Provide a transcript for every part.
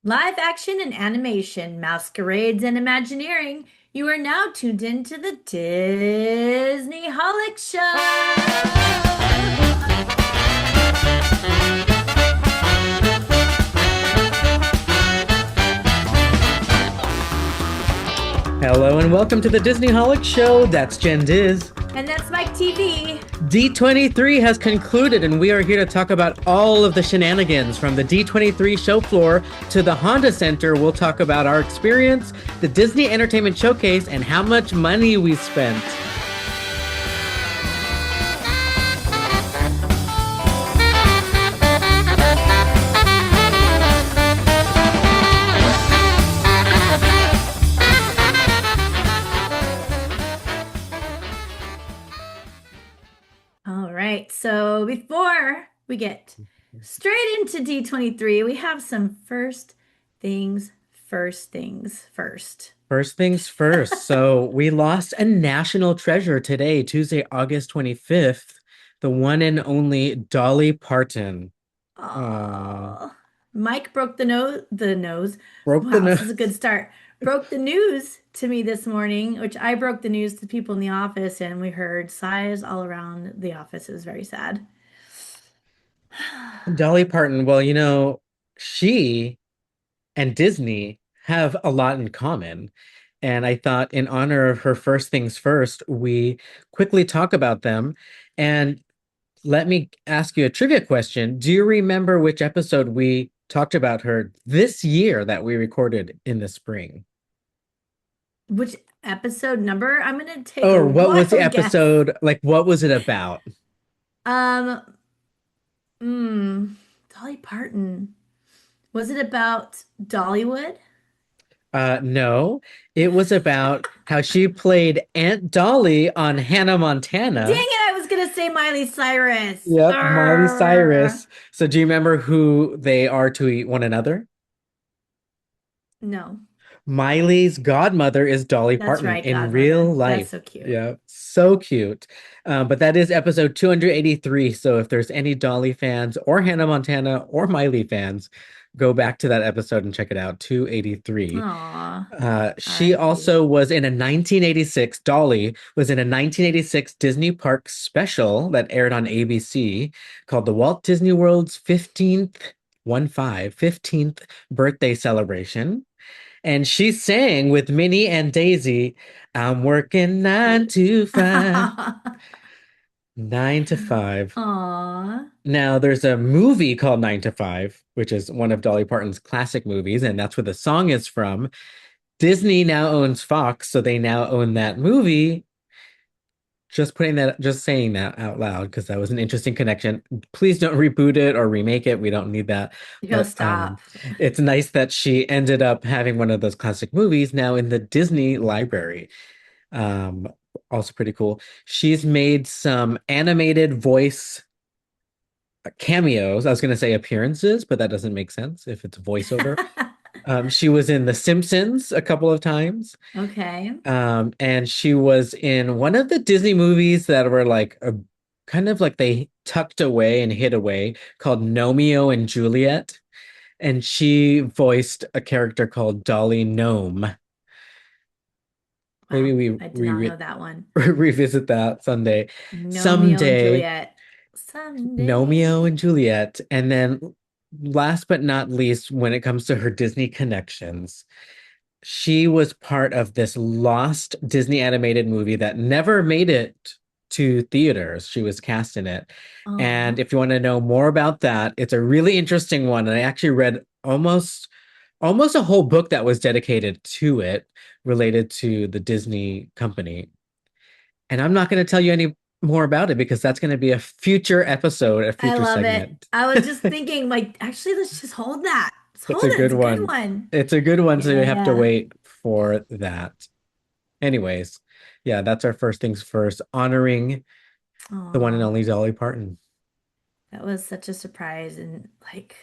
Live action and animation, masquerades and imagineering. You are now tuned into the Disney Holic Show. Hello and welcome to the Disney Holic Show. That's Jen Diz. And that's Mike TV. D23 has concluded, and we are here to talk about all of the shenanigans from the D23 show floor to the Honda Center. We'll talk about our experience, the Disney Entertainment Showcase, and how much money we spent. All right, so before we get straight into D23, we have some first things first. First things first. So we lost a national treasure today, Tuesday, August 25th, the one and only Dolly Parton. Oh, Mike broke the nose. Broke the Wow, this nose. is a good start. Broke the news to me this morning, which I broke the news to people in the office, and we heard sighs all around the office. It was very sad. Dolly Parton, well, she and Disney have a lot in common. And I thought, in honor of her first things first, we quickly talk about them. And let me ask you a trivia question. Do you remember which episode we talked about her this year that we recorded in the spring? Which episode number? I'm gonna take a Or what was the wild guess. episode? Like, what was it about? Um, Dolly Parton. Was it about Dollywood? No, it was about how she played Aunt Dolly on Hannah Dang Montana. it, I was gonna say Miley Cyrus. Yep, Miley Arrgh. Cyrus. So do you remember who they are to one another? No, Miley's godmother is Dolly that's Parton right, in real Godmother. That's life. so cute. Yeah, so cute. But that is episode 283. So if there's any Dolly fans or Hannah Montana or Miley fans, go back to that episode and check it out. 283. Aw, She R.I.P. also was in a 1986, Dolly was in a 1986 Disney Park special that aired on ABC called the Walt Disney World's 15th birthday celebration. And she sang with Minnie and Daisy, I'm working 9 to 5, 9 to 5. Aw. Now, there's a movie called 9 to 5, which is one of Dolly Parton's classic movies, and that's where the song is from. Disney now owns Fox, so they now own that movie. Just saying that out loud because that was an interesting connection. Please don't reboot it or remake it. We don't need that. Yo, But stop. it's nice that she ended up having one of those classic movies now in the Disney library. Um, Also pretty cool. She's made some animated voice cameos. I was going to say appearances, but that doesn't make sense if it's voiceover. She was in The Simpsons a couple of times. Okay. And she was in one of the Disney movies that were like a kind of like they tucked away and hid away called Nomeo and Juliet. And she voiced a character called Dolly Gnome. Maybe Wow, we I did not know that one. revisit that Sunday. Romeo and Someday, Juliet. Nomeo Someday. and Juliet. And then last but not least, when it comes to her Disney connections, she was part of this lost Disney animated movie that never made it to theaters. She was cast in it. And Aw. if you want to know more about that, it's a really interesting one. And I actually read almost a whole book that was dedicated to it related to the Disney company. And I'm not going to tell you any more about it because that's going to be a future episode, a I future love it. segment. I was just thinking, like, actually, let's just hold that. Let's It's hold a it. good It's a good one. one. It's a good one, so you have to Yeah. wait for that. Anyways, yeah, that's our first things first, honoring the one and Aw. only Dolly Parton. That was such a surprise. And like,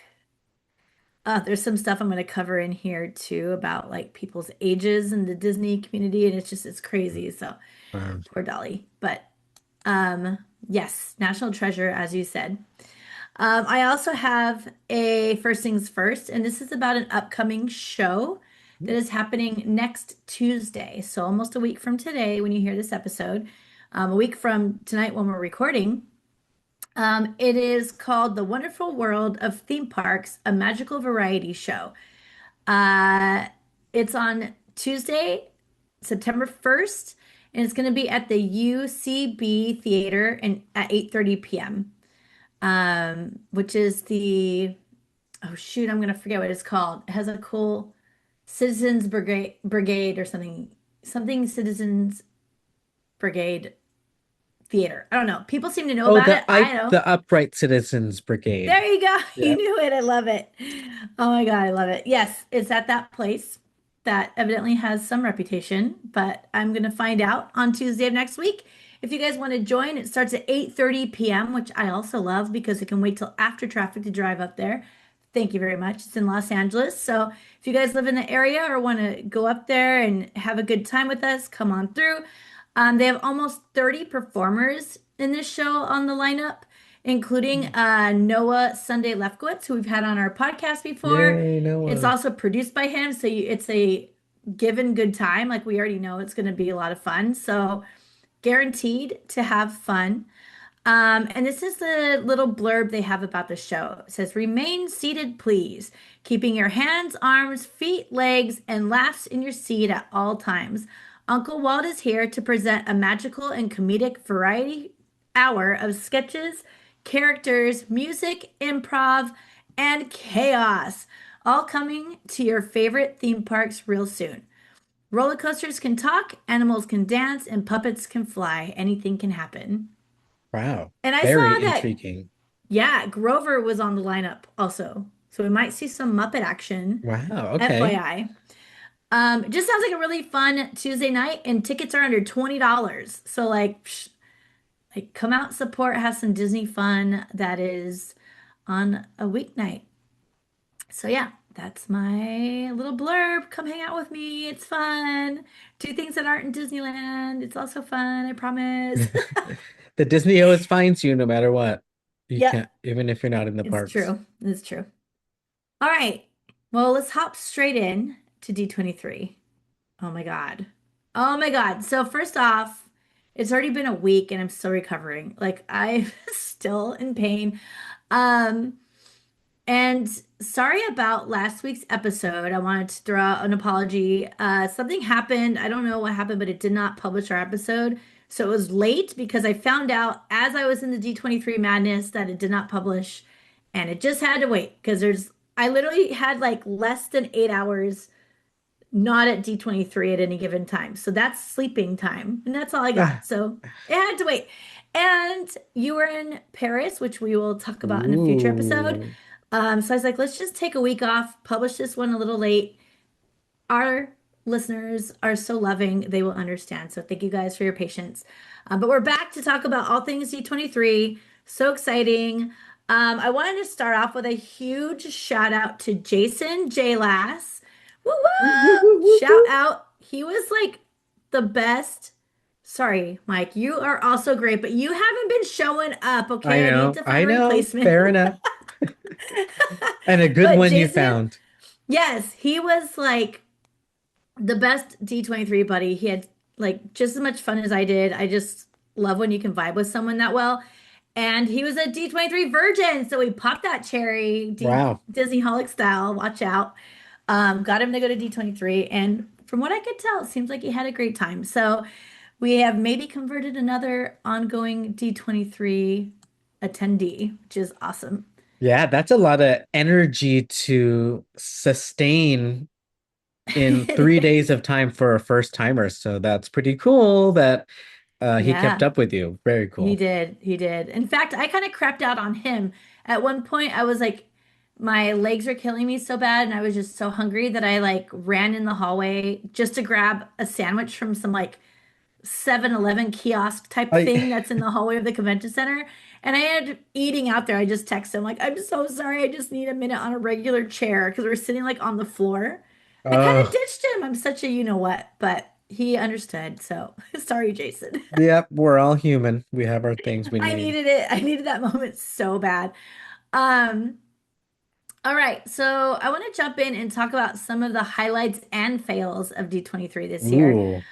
there's some stuff I'm going to cover in here too about like people's ages in the Disney community. And it's crazy. So Um, poor Dolly. But yes, national treasure, as you said. I also have a first things first, and this is about an upcoming show that is happening next Tuesday. So almost a week from today when you hear this episode, a week from tonight when we're recording. It is called The Wonderful World of Theme Parks, a Magical Variety Show. Uh, it's on Tuesday, September 1st, and it's going to be at the UCB Theater and at 8:30 p.m. Which is oh shoot, I'm gonna forget what it's called. It has a cool Citizens Brigade or something Citizens Brigade Theater. I don't know. People seem to know Oh, about it. I don't. the Upright Citizens Brigade. There you go. You Yep. knew it. I love it. Oh my God, I love it. Yes, it's at that place that evidently has some reputation, but I'm going to find out on Tuesday of next week. If you guys want to join, it starts at 8:30 p.m., which I also love because it can wait till after traffic to drive up there. Thank you very much. It's in Los Angeles. So if you guys live in the area or want to go up there and have a good time with us, come on through. They have almost 30 performers in this show on the lineup, including Noah Sunday Lefkowitz, who we've had on our podcast before. Yay, It's Noah. also produced by him, so it's a given good time. Like we already know it's going to be a lot of fun. So guaranteed to have fun. And this is the little blurb they have about the show. It says, remain seated, please, keeping your hands, arms, feet, legs, and laughs in your seat at all times. Uncle Walt is here to present a magical and comedic variety hour of sketches, characters, music, improv, and chaos, all coming to your favorite theme parks real soon. Roller coasters can talk, animals can dance, and puppets can fly. Anything can happen. Wow. And I Very saw that, intriguing. yeah, Grover was on the lineup also. So we might see some Muppet action, Wow. Okay. FYI. It just sounds like a really fun Tuesday night, and tickets are under $20. So like come out, support, have some Disney fun that is on a weeknight. So yeah, that's my little blurb. Come hang out with me. It's fun. Do things that aren't in Disneyland. It's also fun, I promise. The Disney always finds you no matter what. You Yep, can't, even if you're not in the it's parks. true. It's true. All right. Well, let's hop straight in to D23. Oh my God. Oh my God. So first off, it's already been a week and I'm still recovering. Like I'm still in pain. Um, and sorry about last week's episode. I wanted to throw out an apology. Something happened. I don't know what happened, but it did not publish our episode. So it was late because I found out as I was in the D23 madness that it did not publish and it just had to wait because I literally had like less than 8 hours not at D23 at any given time. So that's sleeping time. And that's all I got. Ah, So it had to wait. And you were in Paris, which we will talk about in a future episode. ooh. So I was like, let's just take a week off, publish this one a little late. Our listeners are so loving, they will understand. So thank you guys for your patience. But we're back to talk about all things D23. So exciting. I wanted to start off with a huge shout out to Jason J. Lass. Woo Woo, woo, woo! woo, woo, Shout woo. out. He was like the best. Sorry, Mike, you are also great, but you haven't been showing up, okay? I need to find I a know. replacement. Fair enough. And a good But one you Jason, found. yes, he was like the best D23 buddy. He had like just as much fun as I did. I just love when you can vibe with someone that well. And he was a D23 virgin, so we popped that cherry, Wow. Disney Holic style. Watch out. Got him to go to D23, and from what I could tell, it seems like he had a great time. So we have maybe converted another ongoing D23 attendee, which is awesome. Yeah, that's a lot of energy to sustain in 3 days of time for a first timer. So that's pretty cool that he kept Yeah. up with you. Very He cool. did. He did. In fact, I kind of crapped out on him. At one point, I was like, my legs are killing me so bad, and I was just so hungry that I like ran in the hallway just to grab a sandwich from some like 7-Eleven kiosk type I, thing that's in the hallway of the convention center. And I had eating out there. I just texted him like, I'm so sorry. I just need a minute on a regular chair because we're sitting like on the floor. I kind of oh, ditched him. I'm such a you know what, but he understood. So sorry, Jason. yep, we're all human. We have our things we I need. needed it. I needed that moment so bad. Um, all right, so I want to jump in and talk about some of the highlights and fails of D23 this year. Ooh.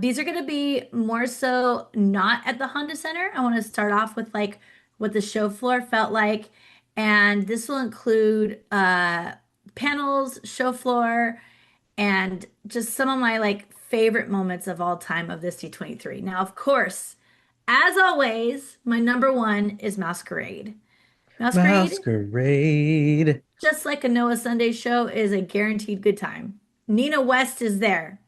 These are going to be more so not at the Honda Center. I want to start off with like what the show floor felt like, and this will include panels, show floor, and just some of my like favorite moments of all time of this D23. Now, of course, as always, my number one is Masquerade. Masquerade, Masquerade. just like a Noah Sunday show, is a guaranteed good time. Nina West is there.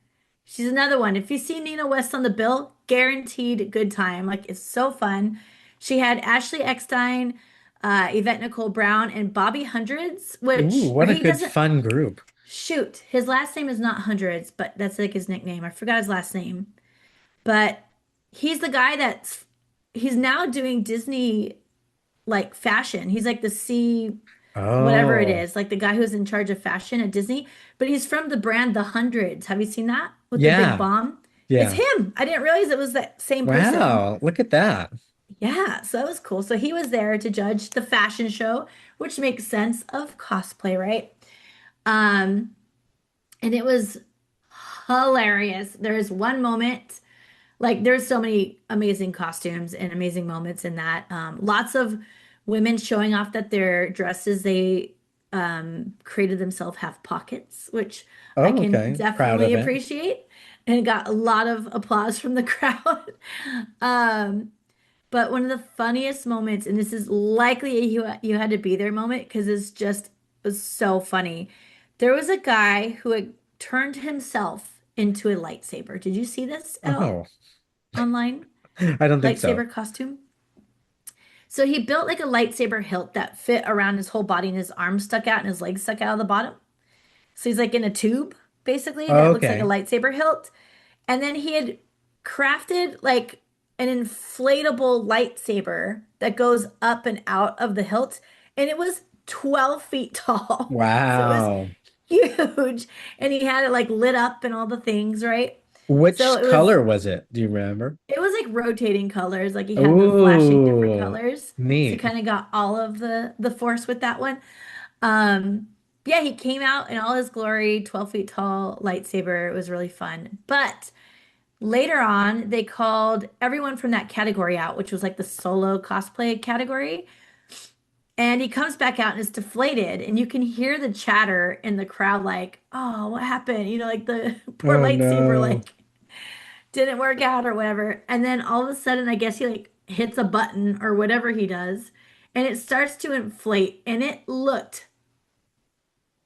She's another one. If you see Nina West on the bill, guaranteed good time. Like it's so fun. She had Ashley Eckstein, Yvette Nicole Brown, and Bobby Hundreds, Ooh, which or what a he good doesn't fun group. shoot. His last name is not Hundreds, but that's like his nickname. I forgot his last name. But he's the guy he's now doing Disney like fashion. He's like the C whatever it Oh, is, like the guy who's in charge of fashion at Disney, but he's from the brand The Hundreds. Have you seen that with the big yeah. bomb? It's Yeah. him. I didn't realize it was that same person. Wow, look at that. Yeah, so that was cool. So he was there to judge the fashion show, which makes sense of cosplay, right? Um, and it was hilarious. There is one moment, like there's so many amazing costumes and amazing moments in that. Lots of women showing off that their dresses they created themselves have pockets, which I Oh, can okay. Proud definitely of it. appreciate, and got a lot of applause from the crowd. Um, but one of the funniest moments, and this is likely a you had to be there moment because it's just was so funny. There was a guy who had turned himself into a lightsaber. Did you see this at all Oh, online? I don't think so. Lightsaber costume. So he built like a lightsaber hilt that fit around his whole body and his arms stuck out and his legs stuck out of the bottom. So he's like in a tube, basically, Oh, that looks like a okay. lightsaber hilt. And then he had crafted like an inflatable lightsaber that goes up and out of the hilt. And it was 12 feet tall. So it was Wow. huge. And he had it like lit up and all the things, right? So Which color was it? Do you remember? it was like rotating colors. Like he had the flashing different Ooh, colors. So he neat. kind of got all of the force with that one. Um, yeah, he came out in all his glory, 12 feet tall lightsaber. It was really fun. But later on, they called everyone from that category out, which was like the solo cosplay category. And he comes back out and is deflated, and you can hear the chatter in the crowd, like, "Oh, what happened?" You know, like the poor Oh lightsaber, no. like didn't work out or whatever. And then all of a sudden, I guess he like hits a button or whatever he does, and it starts to inflate, and it looked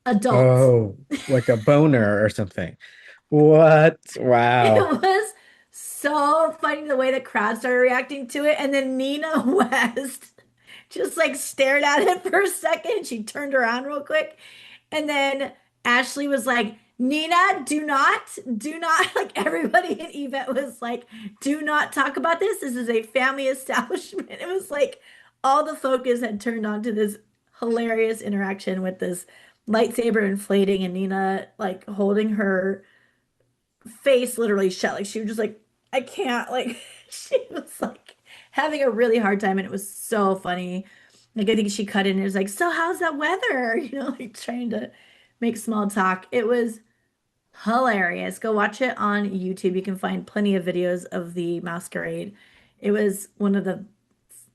adult. Oh, like a boner or something. What? It Wow. was so funny the way the crowd started reacting to it. And then Nina West just like stared at it for a second. She turned around real quick. And then Ashley was like, Nina, do not, like everybody in Yvette was like, do not talk about this. This is a family establishment. It was like all the focus had turned onto this hilarious interaction with this lightsaber inflating and Nina like holding her face literally shut. Like she was just like, I can't. Like she was like having a really hard time, and it was so funny. Like I think she cut in and it was like, so how's that weather? You know, like trying to make small talk. It was hilarious. Go watch it on YouTube. You can find plenty of videos of the masquerade. It was one of the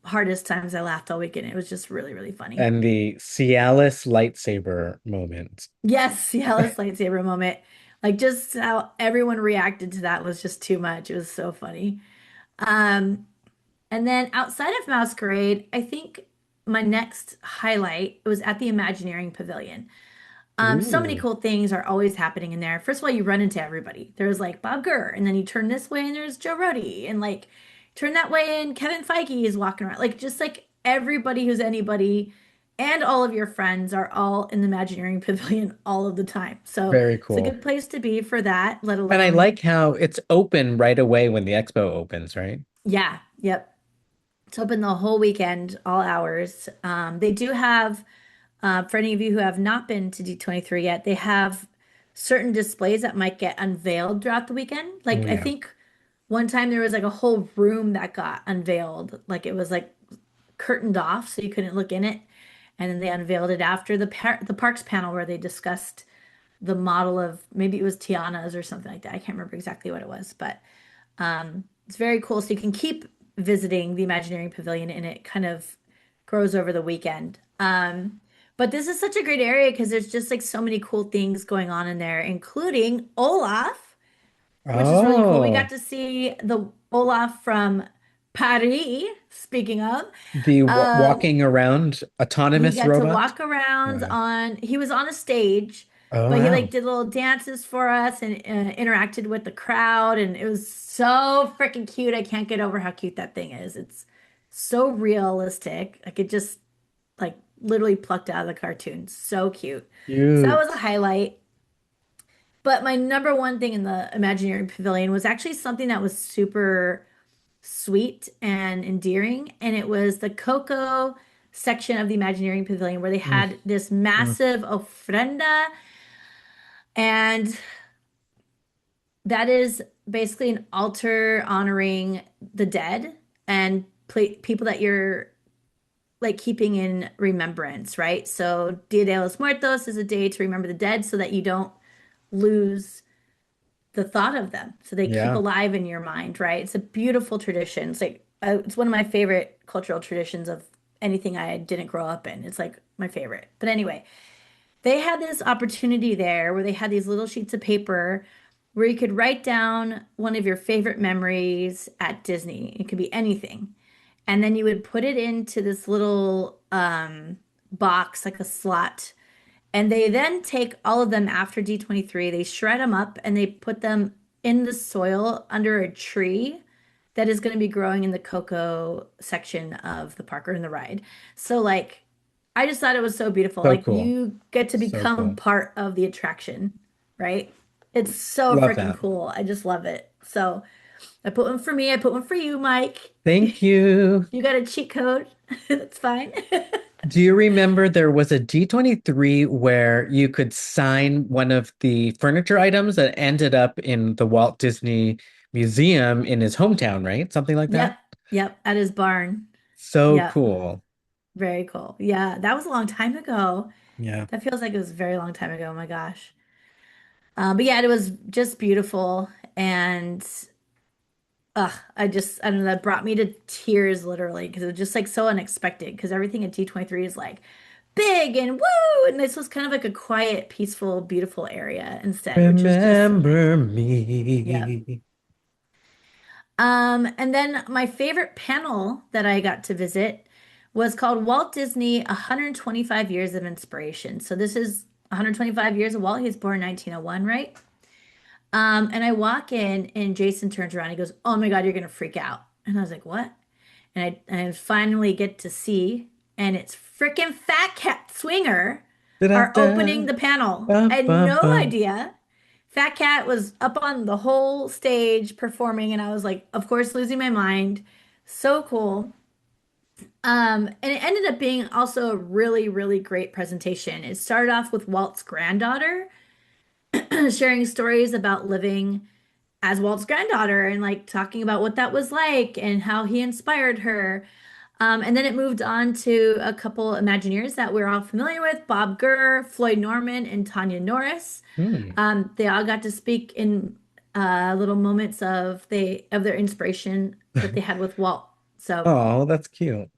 hardest times I laughed all weekend. It was just really, really funny. And the Cialis lightsaber moment. Yes, Cialis lightsaber moment. Like just how everyone reacted to that was just too much. It was so funny. Um, and then outside of Masquerade, I think my next highlight was at the Imagineering Pavilion. So many Ooh, cool things are always happening in there. First of all, you run into everybody. There's like Bob Gurr, and then you turn this way and there's Joe Rody, and like turn that way and Kevin Feige is walking around. Like just like everybody who's anybody and all of your friends are all in the Imagineering Pavilion all of the time. So very it's a cool. good place to be for that, let And I alone, like how it's open right away when the expo opens, right? yeah, yep. It's open the whole weekend, all hours. They do have, for any of you who have not been to D23 yet, they have certain displays that might get unveiled throughout the weekend. Oh Like, I yeah. think one time there was like a whole room that got unveiled. Like, it was like curtained off, so you couldn't look in it. And then they unveiled it after the parks panel where they discussed the model of maybe it was Tiana's or something like that. I can't remember exactly what it was, but it's very cool. So you can keep visiting the Imagineering Pavilion and it kind of grows over the weekend. But this is such a great area because there's just like so many cool things going on in there, including Olaf, which is really cool. We got Oh, to see the Olaf from Paris, speaking of. the Um, walking around he autonomous got to robot. walk around Yeah. he was on a stage, Oh, but he like wow. did little dances for us and interacted with the crowd. And it was so freaking cute. I can't get over how cute that thing is. It's so realistic. Like it just like literally plucked out of the cartoon. So cute. So that was a Cute. highlight. But my number one thing in the Imagineering Pavilion was actually something that was super sweet and endearing. And it was the Coco section of the Imagineering Pavilion where they Mm, had this mm. massive ofrenda. And that is basically an altar honoring the dead and people that you're like keeping in remembrance, right? So Dia de los Muertos is a day to remember the dead so that you don't lose the thought of them. So they keep Yeah. alive in your mind, right? It's a beautiful tradition. It's like it's one of my favorite cultural traditions of anything I didn't grow up in. It's like my favorite. But anyway, they had this opportunity there where they had these little sheets of paper where you could write down one of your favorite memories at Disney. It could be anything. And then you would put it into this little box, like a slot, and they then take all of them after D23, they shred them up and they put them in the soil under a tree that is going to be growing in the cocoa section of the park or in the ride. So like I just thought it was so beautiful. So Like cool. you get to So become cool. part of the attraction, right? It's so Love freaking that. cool. I just love it. So I put one for me. I put one for you, Mike. Thank you. You got a cheat code. That's fine. Do you remember there was a D23 where you could sign one of the furniture items that ended up in the Walt Disney Museum in his hometown, right? Something like that? Yep. Yep. At his barn. So Yep. cool. Very cool. Yeah, that was a long time ago. Yeah. That feels like it was a very long time ago. Oh my gosh. But yeah, it was just beautiful. And I don't know, that brought me to tears literally because it was just like so unexpected because everything at D23 is like big and woo. And this was kind of like a quiet, peaceful, beautiful area instead, which is just so nice. Remember Yeah. me. And then my favorite panel that I got to visit was called Walt Disney 125 Years of Inspiration. So this is 125 years of Walt. He was born in 1901, right? And I walk in and Jason turns around. He goes, "Oh my God, you're gonna freak out." And I was like, "What?" And I finally get to see, and it's freaking Fat Cat Swinger are Da-da-da. opening the panel. Bum, I had bum, no bum. idea. Fat Cat was up on the whole stage performing, and I was like, of course, losing my mind. So cool. And it ended up being also a really, really great presentation. It started off with Walt's granddaughter sharing stories about living as Walt's granddaughter and like talking about what that was like and how he inspired her. And then it moved on to a couple Imagineers that we're all familiar with, Bob Gurr, Floyd Norman, and Tanya Norris. Hmm. They all got to speak in little moments of their inspiration that they had with Walt. So, Oh, that's cute.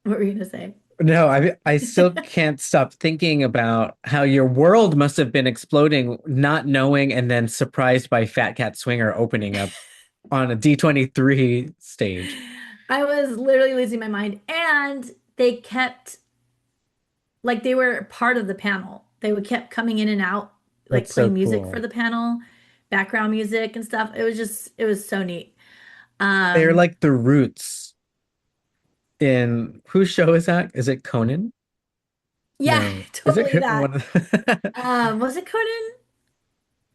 what were you gonna say? No, I still can't stop thinking about how your world must have been exploding, not knowing, and then surprised by Fat Cat Swinger opening up on a D23 stage. I was literally losing my mind, and they kept like they were part of the panel. They would kept coming in and out, like That's so playing music for cool. the panel, background music and stuff. It was so neat. They're Um, like the roots in whose show is that? Is it Conan? yeah, No. Is totally it that. one of the Was it Conan?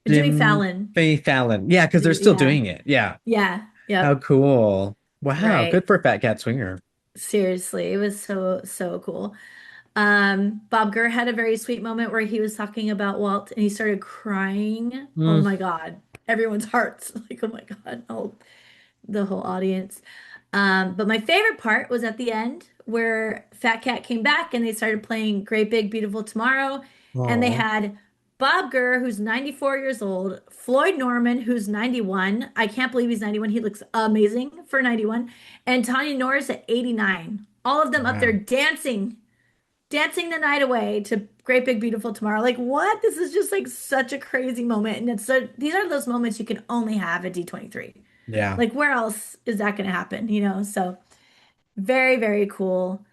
Jimmy Jim Fallon. Fallon? Yeah, because they're still Yeah, doing it. Yeah. yeah, How yep, cool. Wow, right. good for Fat Cat Swinger. Seriously, it was so, so cool. Bob Gurr had a very sweet moment where he was talking about Walt and he started crying. Oh Mm. my God. Everyone's hearts. Like, oh my God. Oh, the whole audience. But my favorite part was at the end where Fat Cat came back and they started playing Great Big Beautiful Tomorrow. And they Oh, had Bob Gurr, who's 94 years old, Floyd Norman, who's 91. I can't believe he's 91. He looks amazing for 91. And Tanya Norris at 89. All of them up there wow. dancing the night away to Great Big Beautiful Tomorrow. Like, what? This is just like such a crazy moment. And these are those moments you can only have at D23. Yeah. Like, where else is that going to happen, you know? So, very, very cool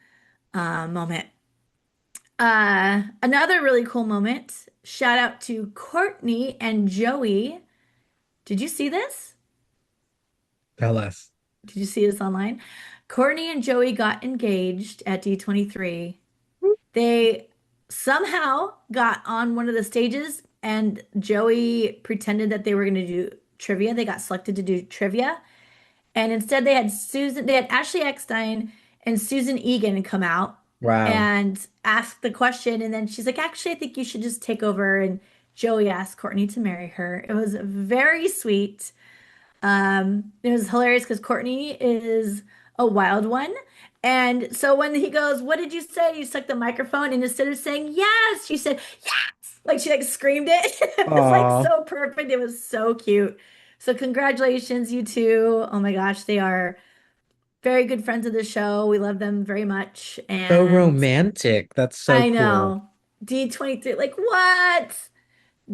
moment. Another really cool moment. Shout out to Courtney and Joey. Did you see this? Tell us. Did you see this online? Courtney and Joey got engaged at D23. They somehow got on one of the stages, and Joey pretended that they were going to do trivia. They got selected to do trivia. And instead they had Ashley Eckstein and Susan Egan come out Wow. and ask the question. And then she's like, actually, I think you should just take over. And Joey asked Courtney to marry her. It was very sweet. It was hilarious because Courtney is a wild one. And so when he goes, what did you say? You stuck the microphone, and instead of saying yes, she said yes. Like she like screamed it. It was like Aw, so perfect. It was so cute. So congratulations, you two. Oh my gosh, they are very good friends of the show. We love them very much. so And romantic. That's so I cool. know D23, like what?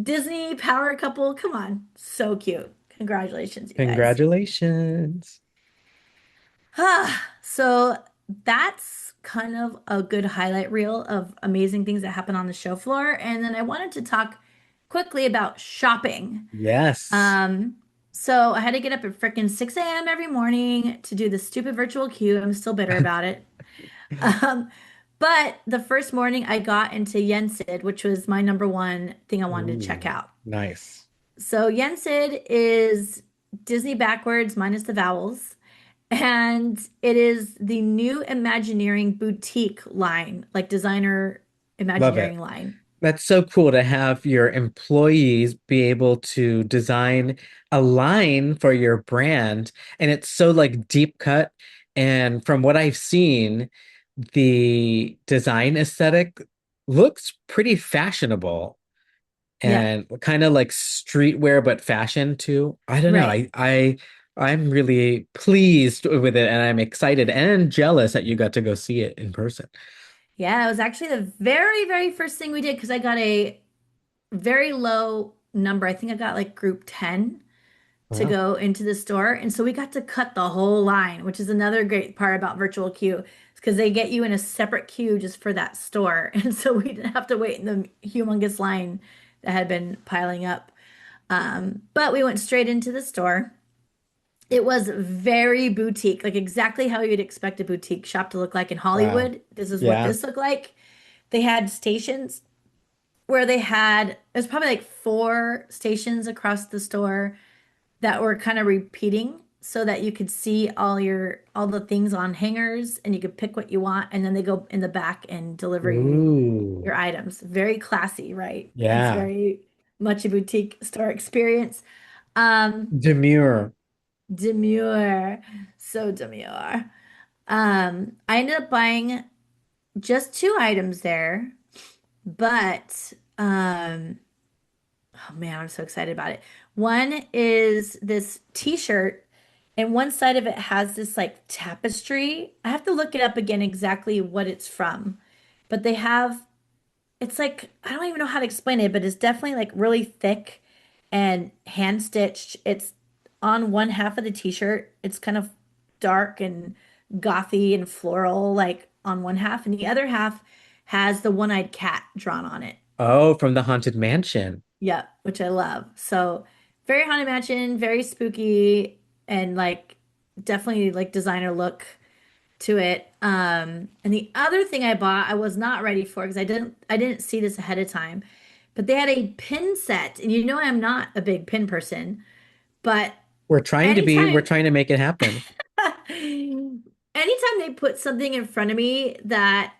Disney power couple. Come on. So cute. Congratulations, you guys. Congratulations. So that's kind of a good highlight reel of amazing things that happen on the show floor. And then I wanted to talk quickly about shopping. Yes. Um, so I had to get up at frickin' 6 a.m. every morning to do the stupid virtual queue. I'm still bitter about it. Um, but the first morning I got into Yensid, which was my number one thing I wanted to check Ooh, out. nice. So Yensid is Disney backwards minus the vowels. And it is the new Imagineering boutique line, like designer Love it. Imagineering line. That's so cool to have your employees be able to design a line for your brand. And it's so like deep cut. And from what I've seen, the design aesthetic looks pretty fashionable Yep, and kind of like streetwear, but fashion too. I don't know. right. I'm really pleased with it and I'm excited and jealous that you got to go see it in person. Yeah, it was actually the very, very first thing we did because I got a very low number. I think I got like group 10 to Wow. go into the store. And so we got to cut the whole line, which is another great part about virtual queue, because they get you in a separate queue just for that store. And so we didn't have to wait in the humongous line that had been piling up. But we went straight into the store. It was very boutique, like exactly how you'd expect a boutique shop to look like in Wow. Hollywood. This is what Yeah. this looked like. They had stations where it was probably like four stations across the store that were kind of repeating so that you could see all the things on hangers and you could pick what you want and then they go in the back and deliver you Ooh. your items. Very classy, right? It's Yeah. very much a boutique store experience. Um, Demure. Demure. So demure. I ended up buying just two items there, but oh man, I'm so excited about it. One is this t-shirt, and one side of it has this like tapestry. I have to look it up again exactly what it's from. But they have it's like I don't even know how to explain it, but it's definitely like really thick and hand stitched. It's on one half of the t-shirt. It's kind of dark and gothy and floral, like on one half, and the other half has the one-eyed cat drawn on it. Oh, from the Haunted Mansion. Yep, which I love. So very Haunted Mansion, very spooky, and like definitely like designer look to it. And the other thing I bought, I was not ready for because I didn't see this ahead of time, but they had a pin set, and you know I'm not a big pin person, but We're trying to be, we're anytime trying to make it happen. anytime they put something in front of me that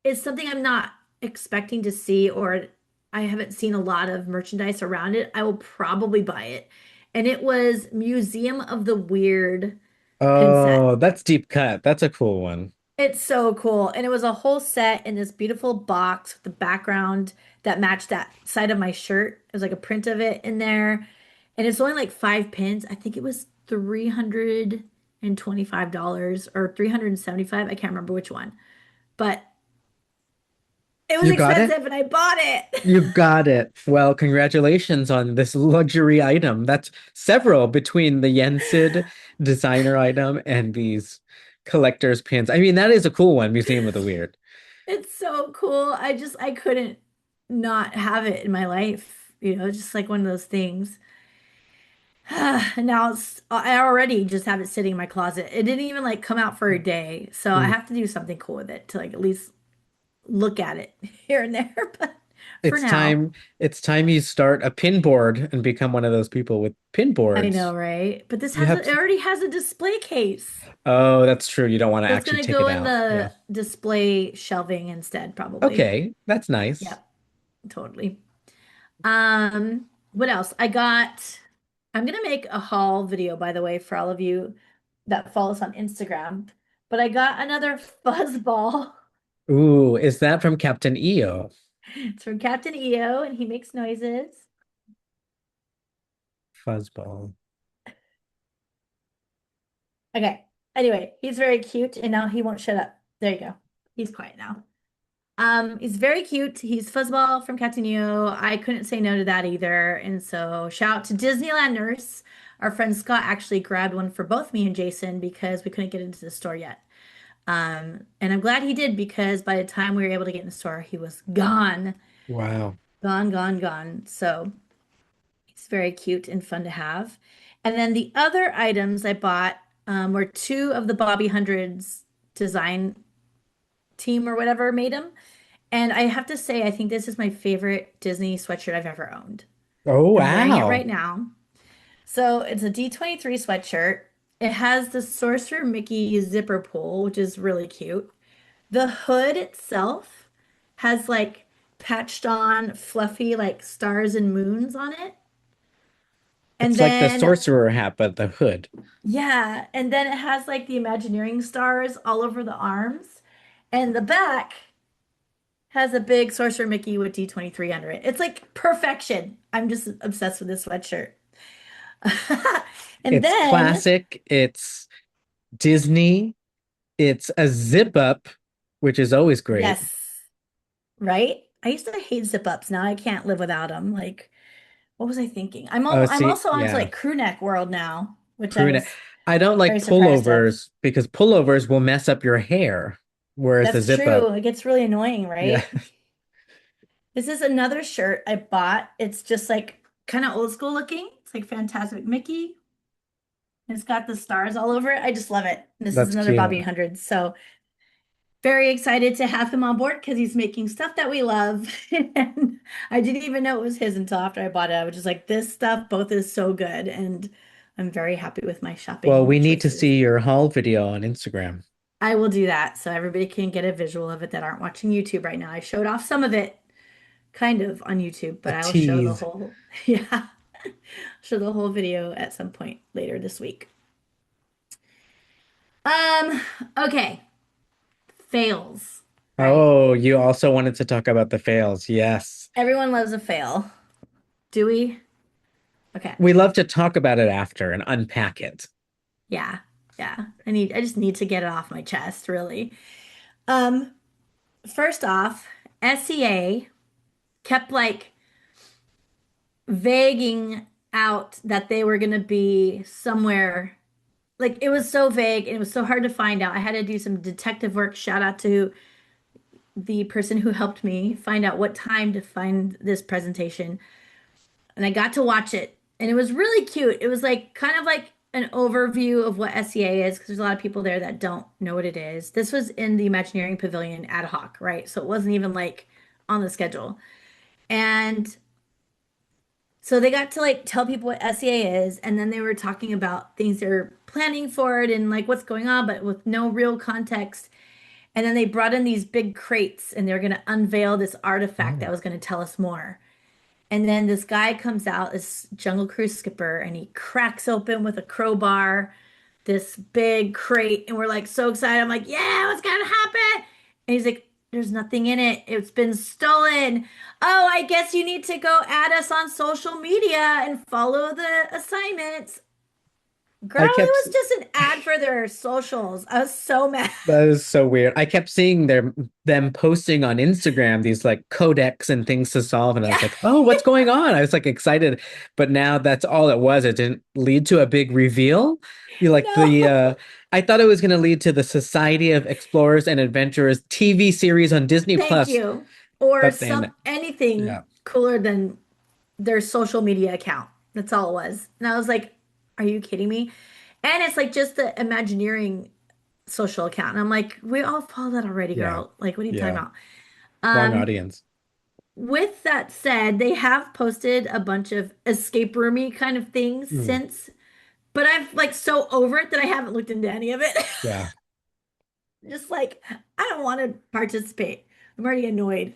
is something I'm not expecting to see or I haven't seen a lot of merchandise around it, I will probably buy it. And it was Museum of the Weird pin set. Oh, that's deep cut. That's a cool one. It's so cool. And it was a whole set in this beautiful box with the background that matched that side of my shirt. It was like a print of it in there. And it's only like 5 pins. I think it was $325 or 375. I can't remember which one. But it was You got it? expensive and I bought it. You got it. Well, congratulations on this luxury item. That's several between the Yensid designer item and these collector's pins. I mean, that is a cool one, Museum of the Weird. It's so cool. I couldn't not have it in my life. Just like one of those things. And now I already just have it sitting in my closet. It didn't even like come out for a day. So I Mm. have to do something cool with it to like at least look at it here and there. But for It's now, time, it's time you start a pin board and become one of those people with pin I boards. know, right? But You have it already has a display case. Oh, that's true. You don't want to So it's actually gonna take it go in out. Yeah. the display shelving instead, probably. Okay, that's nice. Yep, totally. What else? I'm gonna make a haul video, by the way, for all of you that follow us on Instagram. But I got another fuzz ball. Ooh, is that from Captain EO? It's from Captain EO, and he makes noises. Fuzzball. Okay. Anyway, he's very cute, and now he won't shut up. There you go. He's quiet now. He's very cute. He's Fuzzball from Captain EO. I couldn't say no to that either. And so shout out to Disneyland Nurse. Our friend Scott actually grabbed one for both me and Jason because we couldn't get into the store yet. And I'm glad he did because by the time we were able to get in the store, he was gone. Wow. Gone, gone, gone. So it's very cute and fun to have. And then the other items I bought were two of the Bobby Hundreds design team or whatever made them. And I have to say, I think this is my favorite Disney sweatshirt I've ever owned. Oh, I'm wearing it right wow. now. So it's a D23 sweatshirt. It has the Sorcerer Mickey zipper pull, which is really cute. The hood itself has like patched on fluffy like stars and moons on it. And It's like the then sorcerer hat, but the hood. yeah, and then it has like the Imagineering stars all over the arms. And the back has a big Sorcerer Mickey with D23 under it. It's like perfection. I'm just obsessed with this sweatshirt. And It's then, classic. It's Disney. It's a zip up, which is always great. yes, right? I used to hate zip ups. Now I can't live without them. Like, what was I thinking? Oh, I'm see, also onto yeah. like crew neck world now, which I Crew neck. was I don't very like surprised of. pullovers because pullovers will mess up your hair, whereas the That's zip up, true. It gets really annoying, yeah, right? This is another shirt I bought. It's just like kind of old school looking. It's like Fantastic Mickey. It's got the stars all over it. I just love it. This is that's another cute. Bobby 100. So very excited to have him on board because he's making stuff that we love. And I didn't even know it was his until after I bought it. I was just like, this stuff both is so good. And I'm very happy with my Well, shopping we need to choices. see your haul video on Instagram. I will do that so everybody can get a visual of it that aren't watching YouTube right now. I showed off some of it kind of on YouTube, A but I will show the tease. whole, yeah, show the whole video at some point later this week. Um, okay, fails, right? Oh, you also wanted to talk about the fails. Yes. Everyone loves a fail. Do we? Okay. We love to talk about it after and unpack it. Yeah. Yeah. I just need to get it off my chest, really. Um, First off, SEA kept like vaguing out that they were going to be somewhere. Like it was so vague and it was so hard to find out. I had to do some detective work. Shout out to the person who helped me find out what time to find this presentation. And I got to watch it, and it was really cute. It was like kind of like an overview of what SEA is because there's a lot of people there that don't know what it is. This was in the Imagineering Pavilion ad hoc, right? So it wasn't even like on the schedule. And so they got to like tell people what SEA is, and then they were talking about things they're planning for it and like what's going on, but with no real context. And then they brought in these big crates and they're going to unveil this artifact that Oh. was going to tell us more. And then this guy comes out, this Jungle Cruise skipper, and he cracks open with a crowbar this big crate, and we're like so excited. I'm like, yeah, what's gonna happen? And he's like, there's nothing in it. It's been stolen. Oh, I guess you need to go add us on social media and follow the assignments. Girl, I it kept was just an ad for their socials. I was so mad. That is so weird. I kept seeing them posting on Instagram these like codecs and things to solve, and I Yeah, was like, "Oh, what's going on?" I was like excited, but now that's all it was. It didn't lead to a big reveal. You like the no. I thought it was going to lead to the Society of Explorers and Adventurers TV series on Disney Thank Plus, you. Or but then some anything yeah. cooler than their social media account. That's all it was. And I was like, are you kidding me? And it's like just the Imagineering social account. And I'm like, we all follow that already, Yeah. girl. Like, what are you talking Yeah. about? Wrong Um, audience. with that said, they have posted a bunch of escape roomy kind of things Mm, since, but I've like so over it that I haven't looked into any of it. yeah. Just like I don't want to participate. I'm already annoyed.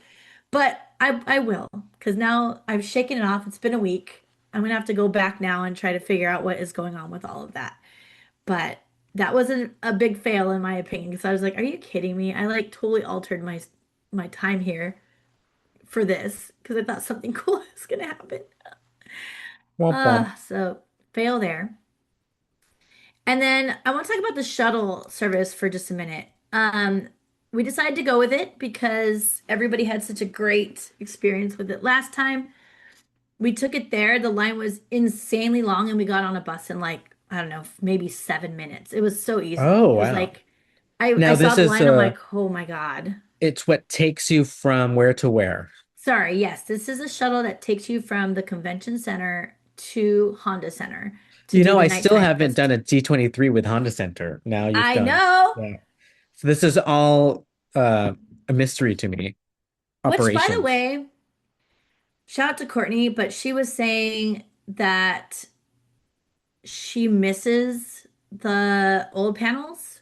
But I will, because now I've shaken it off. It's been a week. I'm gonna have to go back now and try to figure out what is going on with all of that. But that wasn't a big fail in my opinion, because I was like, are you kidding me? I like totally altered my time here for this because I thought something cool was gonna happen. Womp womp. So fail there. And then I want to talk about the shuttle service for just a minute. We decided to go with it because everybody had such a great experience with it last time. We took it there. The line was insanely long, and we got on a bus in like, I don't know, maybe 7 minutes. It was so easy. Oh, It was wow. like, I Now saw this the is line. I'm like, oh my God. it's what takes you from where to where. Sorry. Yes, this is a shuttle that takes you from the convention center to Honda Center to You do know, the I still nighttime haven't done fest. a D23 with Honda Center. Now you've I done. know. Yeah. So this is all a mystery to me. Which, by the Operations. way, shout out to Courtney, but she was saying that she misses the old panels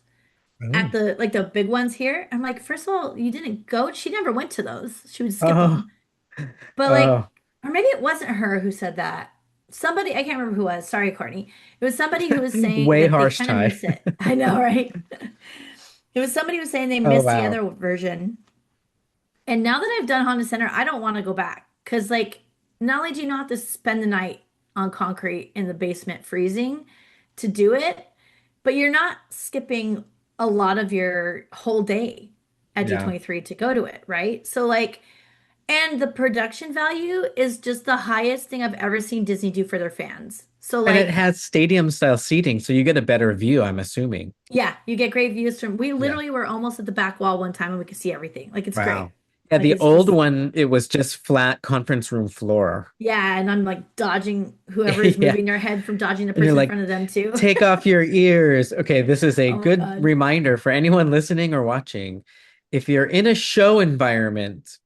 at Oh. the like the big ones here. I'm like, first of all, you didn't go. She never went to those. She would skip Oh, them. But like, oh. or maybe it wasn't her who said that. Somebody, I can't remember who it was. Sorry, Courtney. It was somebody who was saying Way that they harsh, kind of Ty. miss it. I know, right? It was somebody who was saying they Oh, missed the wow. other version. And now that I've done Honda Center, I don't want to go back because, like, not only do you not have to spend the night on concrete in the basement freezing to do it, but you're not skipping a lot of your whole day at Yeah. D23 to go to it, right? So, like, and the production value is just the highest thing I've ever seen Disney do for their fans. So, And it like, has stadium style seating, so you get a better view, I'm assuming. yeah, you get great views from. We Yeah. literally were almost at the back wall one time and we could see everything. Like, it's great. Wow. Yeah, Like, the it's old just one, it was just flat conference room floor. yeah, and I'm like dodging whoever is Yeah. moving their head from dodging the And you're person in like, front of them too. take off your ears. Okay, this is a Oh my good God. reminder for anyone listening or watching. If you're in a show environment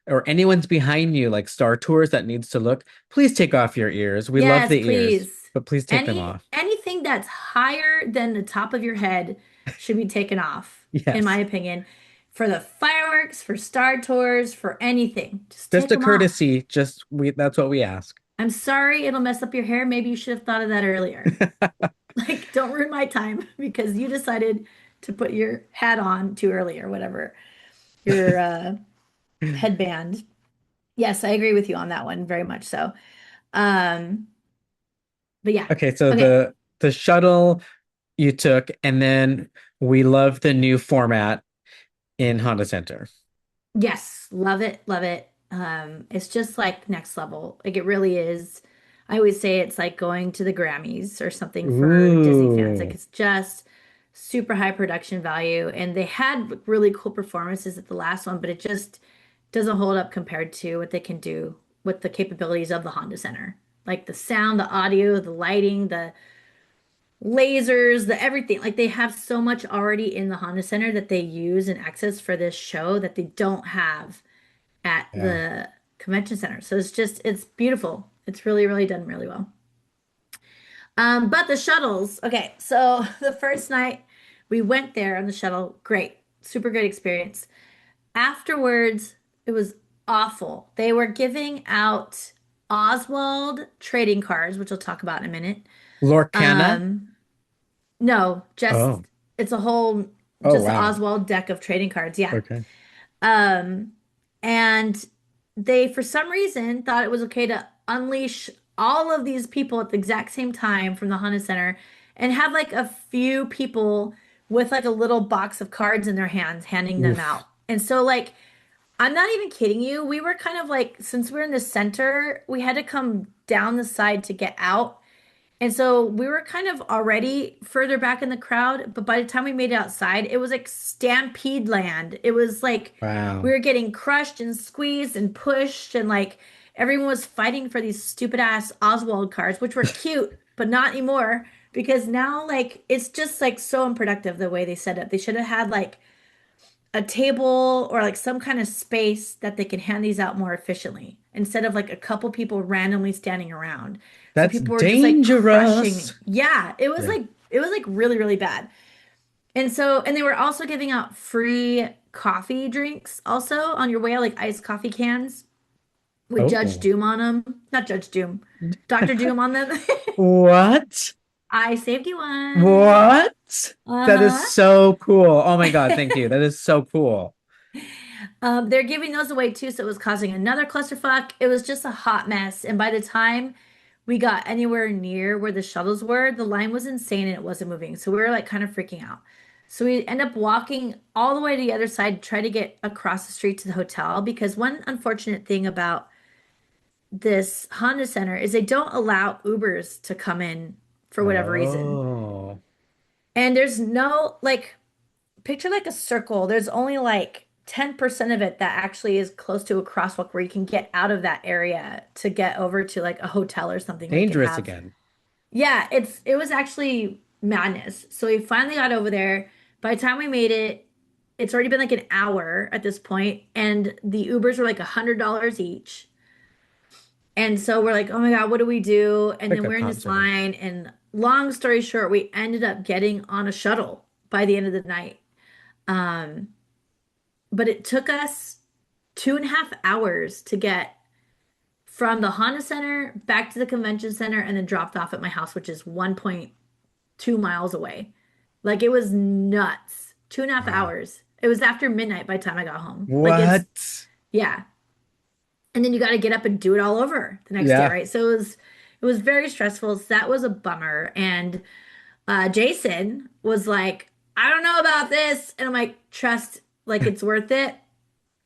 or anyone's behind you, like Star Tours that needs to look, please take off your ears. We love Yes, the ears, please. but please take them off. Anything that's higher than the top of your head should be taken off, in my Yes. opinion. For the fireworks, for Star Tours, for anything. Just Just take a them off. courtesy, just we that's what we ask. I'm sorry it'll mess up your hair. Maybe you should have thought of that earlier. Like, don't ruin my time because you decided to put your hat on too early or whatever. Your headband. Yes, I agree with you on that one, very much so. Um, but yeah. Okay, so Okay. the shuttle you took, and then we love the new format in Honda Center. Yes, love it, love it. It's just like next level. Like it really is. I always say it's like going to the Grammys or something for Disney fans. Like Ooh, it's just super high production value. And they had really cool performances at the last one, but it just doesn't hold up compared to what they can do with the capabilities of the Honda Center. Like the sound, the audio, the lighting, the lasers, the everything. Like they have so much already in the Honda Center that they use and access for this show that they don't have at yeah. the convention center. So it's just it's beautiful. It's really, really done really well. But the shuttles, okay, so the first night we went there on the shuttle, great, super great experience. Afterwards, it was awful. They were giving out Oswald trading cards, which we'll talk about in a minute. Lorcana? Um, No, Oh. just it's a whole Oh, just wow. Oswald deck of trading cards. Yeah. Okay. Um, and they, for some reason, thought it was okay to unleash all of these people at the exact same time from the Honda Center and have like a few people with like a little box of cards in their hands handing them Oof. out. And so, like, I'm not even kidding you. We were kind of like, since we're in the center, we had to come down the side to get out. And so we were kind of already further back in the crowd, but by the time we made it outside, it was like stampede land. It was like we Wow. were getting crushed and squeezed and pushed, and like everyone was fighting for these stupid ass Oswald cards, which were cute, but not anymore because now like it's just like so unproductive the way they set it. They should have had like a table or like some kind of space that they can hand these out more efficiently instead of like a couple people randomly standing around. So That's people were just like crushing. dangerous. Yeah, Yeah. it was like really, really bad. And they were also giving out free coffee drinks also on your way out, like iced coffee cans with Judge Oh. Doom on them. Not Judge Doom, Dr. Doom on them. What? I saved you one. What? That is Uh-huh. so cool. Oh my God, thank you. That is so cool. They're giving those away too, so it was causing another clusterfuck. It was just a hot mess. And by the time we got anywhere near where the shuttles were, the line was insane and it wasn't moving. So we were like kind of freaking out. So we end up walking all the way to the other side, try to get across the street to the hotel because one unfortunate thing about this Honda Center is they don't allow Ubers to come in for whatever reason. Oh. And there's no like picture like a circle. There's only like 10% of it that actually is close to a crosswalk where you can get out of that area to get over to like a hotel or something where you could Dangerous have. again. Yeah, it was actually madness. So we finally got over there. By the time we made it, it's already been like an hour at this point, and the Ubers were like $100 each. And so we're like, oh my God, what do we do? And Like then a we're in this concert. line, and long story short, we ended up getting on a shuttle by the end of the night. Um, but it took us 2.5 hours to get from the Honda Center back to the convention center and then dropped off at my house, which is 1.2 miles away. Like it was nuts. 2.5 Wow. hours. It was after midnight by the time I got home. Like it's, What? yeah. And then you got to get up and do it all over the next day, Yeah. right? So it was very stressful. So that was a bummer. And Jason was like, I don't know about this. And I'm like, trust, like it's worth it.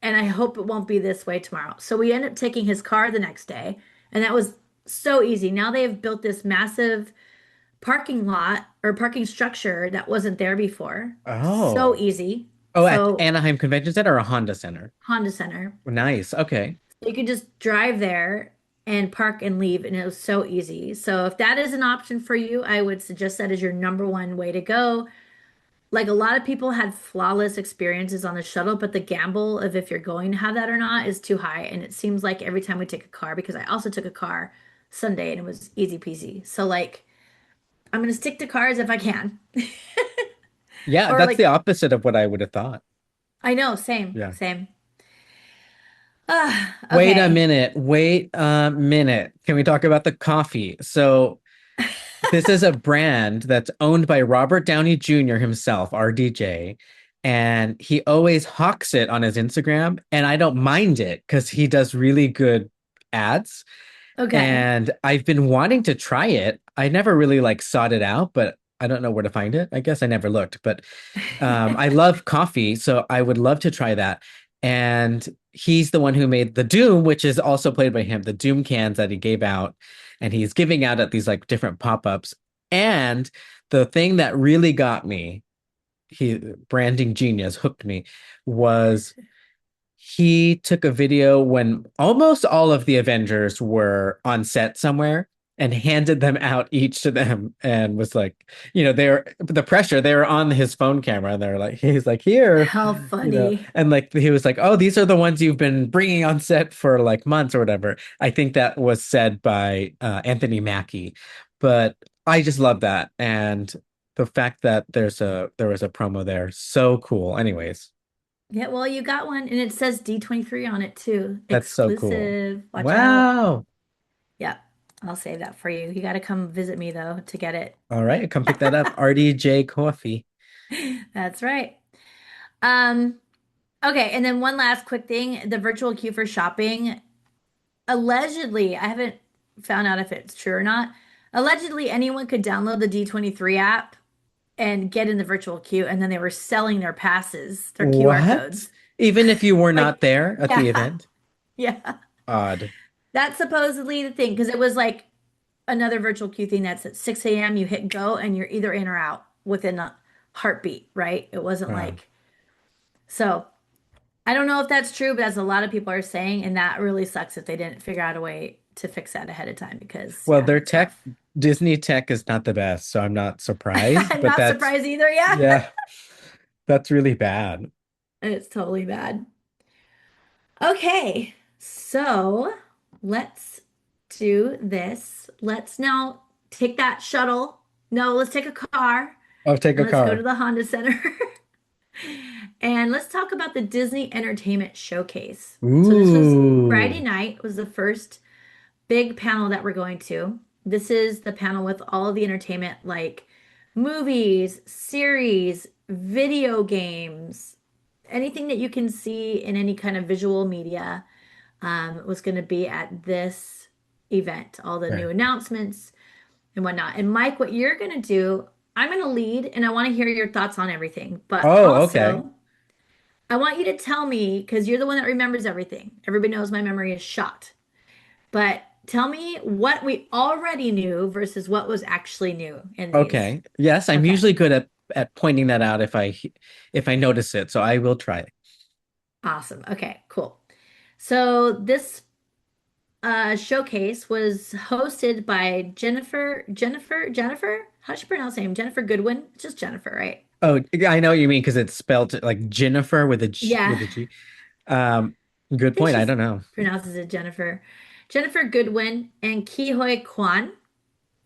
And I hope it won't be this way tomorrow. So we ended up taking his car the next day, and that was so easy. Now they have built this massive parking lot or parking structure that wasn't there before. So Oh. easy. Oh, at So Anaheim Convention Center or a Honda Center? Honda Center. Nice. Okay. You can just drive there and park and leave, and it was so easy. So if that is an option for you, I would suggest that as your number one way to go. Like a lot of people had flawless experiences on the shuttle, but the gamble of if you're going to have that or not is too high. And it seems like every time we take a car, because I also took a car Sunday and it was easy peasy. So like I'm gonna stick to cars if I can. Yeah, Or that's the like opposite of what I would have thought. I know, same, Yeah. same. Ah, Wait a okay. minute. Wait a minute. Can we talk about the coffee? So, this is a brand that's owned by Robert Downey Jr. himself, RDJ, and he always hawks it on his Instagram, and I don't mind it because he does really good ads. Okay. And I've been wanting to try it. I never really like sought it out, but I don't know where to find it. I guess I never looked, but I love coffee, so I would love to try that. And he's the one who made the Doom, which is also played by him, the Doom cans that he gave out, and he's giving out at these like different pop-ups. And the thing that really got me, he branding genius hooked me, was he took a video when almost all of the Avengers were on set somewhere and handed them out each to them and was like, they're the pressure, they were on his phone camera and they're like, he's like, here, How funny. and like he was like, oh, these are the ones you've been bringing on set for like months or whatever. I think that was said by Anthony Mackie, but I just love that. And the fact that there was a promo there, so cool. Anyways. Yeah, well, you got one, and it says D23 on it too. That's so cool. Exclusive. Watch out. Wow. Yeah. I'll save that for you. You got to come visit me though to get it. All right, come pick that up. RDJ Coffee. That's right. Um, okay, and then one last quick thing, the virtual queue for shopping. Allegedly, I haven't found out if it's true or not. Allegedly, anyone could download the D23 app and get in the virtual queue, and then they were selling their passes, their QR What? codes. Even if you were not Like, there at the yeah, event? yeah. Odd. That's supposedly the thing because it was like another virtual queue thing that's at 6 a.m. You hit go and you're either in or out within a heartbeat, right? It wasn't Wow. like, so I don't know if that's true, but that's a lot of people are saying, and that really sucks if they didn't figure out a way to fix that ahead of time because, Well, yeah, their it's tech, rough. Disney tech is not the best, so I'm not surprised, I'm but not surprised either. Yeah, yeah, that's really bad. it's totally bad. Okay, so let's do this. Let's now take that shuttle. No, let's take a car Oh, take and a let's go to car. the Honda Center. And let's talk about the Disney Entertainment Showcase. So this was Friday Ooh. night was the first big panel that we're going to. This is the panel with all of the entertainment like movies, series, video games, anything that you can see in any kind of visual media was going to be at this event. All the new Right. announcements and whatnot. And Mike, what you're going to do, I'm going to lead and I want to hear your thoughts on everything. But Oh, okay. also, I want you to tell me, because you're the one that remembers everything. Everybody knows my memory is shot. But tell me what we already knew versus what was actually new in these. Okay. Yes, I'm Okay, usually good at pointing that out if I notice it, so I will try. awesome. Okay, cool. So this showcase was hosted by Jennifer. How's she pronounce her name? Jennifer Goodwin. It's just Jennifer, right? Oh, I know what you mean because it's spelled like Jennifer Yeah, with a G. Um, I good think point. I she don't know. pronounces it Jennifer. Jennifer Goodwin and Kihoi Kwan,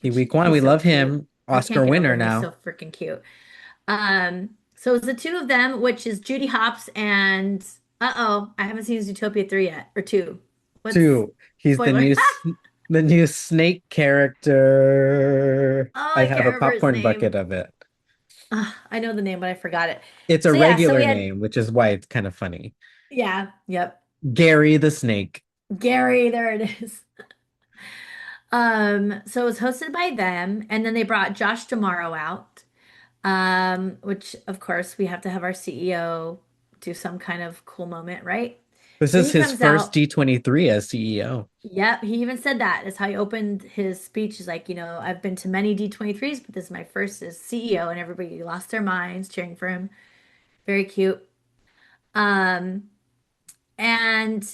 Kiwi which Kwan, we he's so love cute. him. I can't Oscar get over winner him. He's now. so freaking cute. So it's the two of them, which is Judy Hopps and I haven't seen Zootopia 3 yet, or 2. What's Two. He's spoiler? the new snake character. Oh, I I have can't a remember his popcorn bucket name. of it. I know the name, but I forgot it. It's a So yeah, so we regular had name, which is why it's kind of funny. yeah, yep. Gary the snake. Gary, there it is. So it was hosted by them, and then they brought Josh D'Amaro out. Which of course we have to have our CEO do some kind of cool moment, right? This So is he his comes first out. D23 as CEO. Yep, he even said that. That's how he opened his speech. He's like, I've been to many D23s, but this is my first as CEO, and everybody lost their minds cheering for him. Very cute. Um, and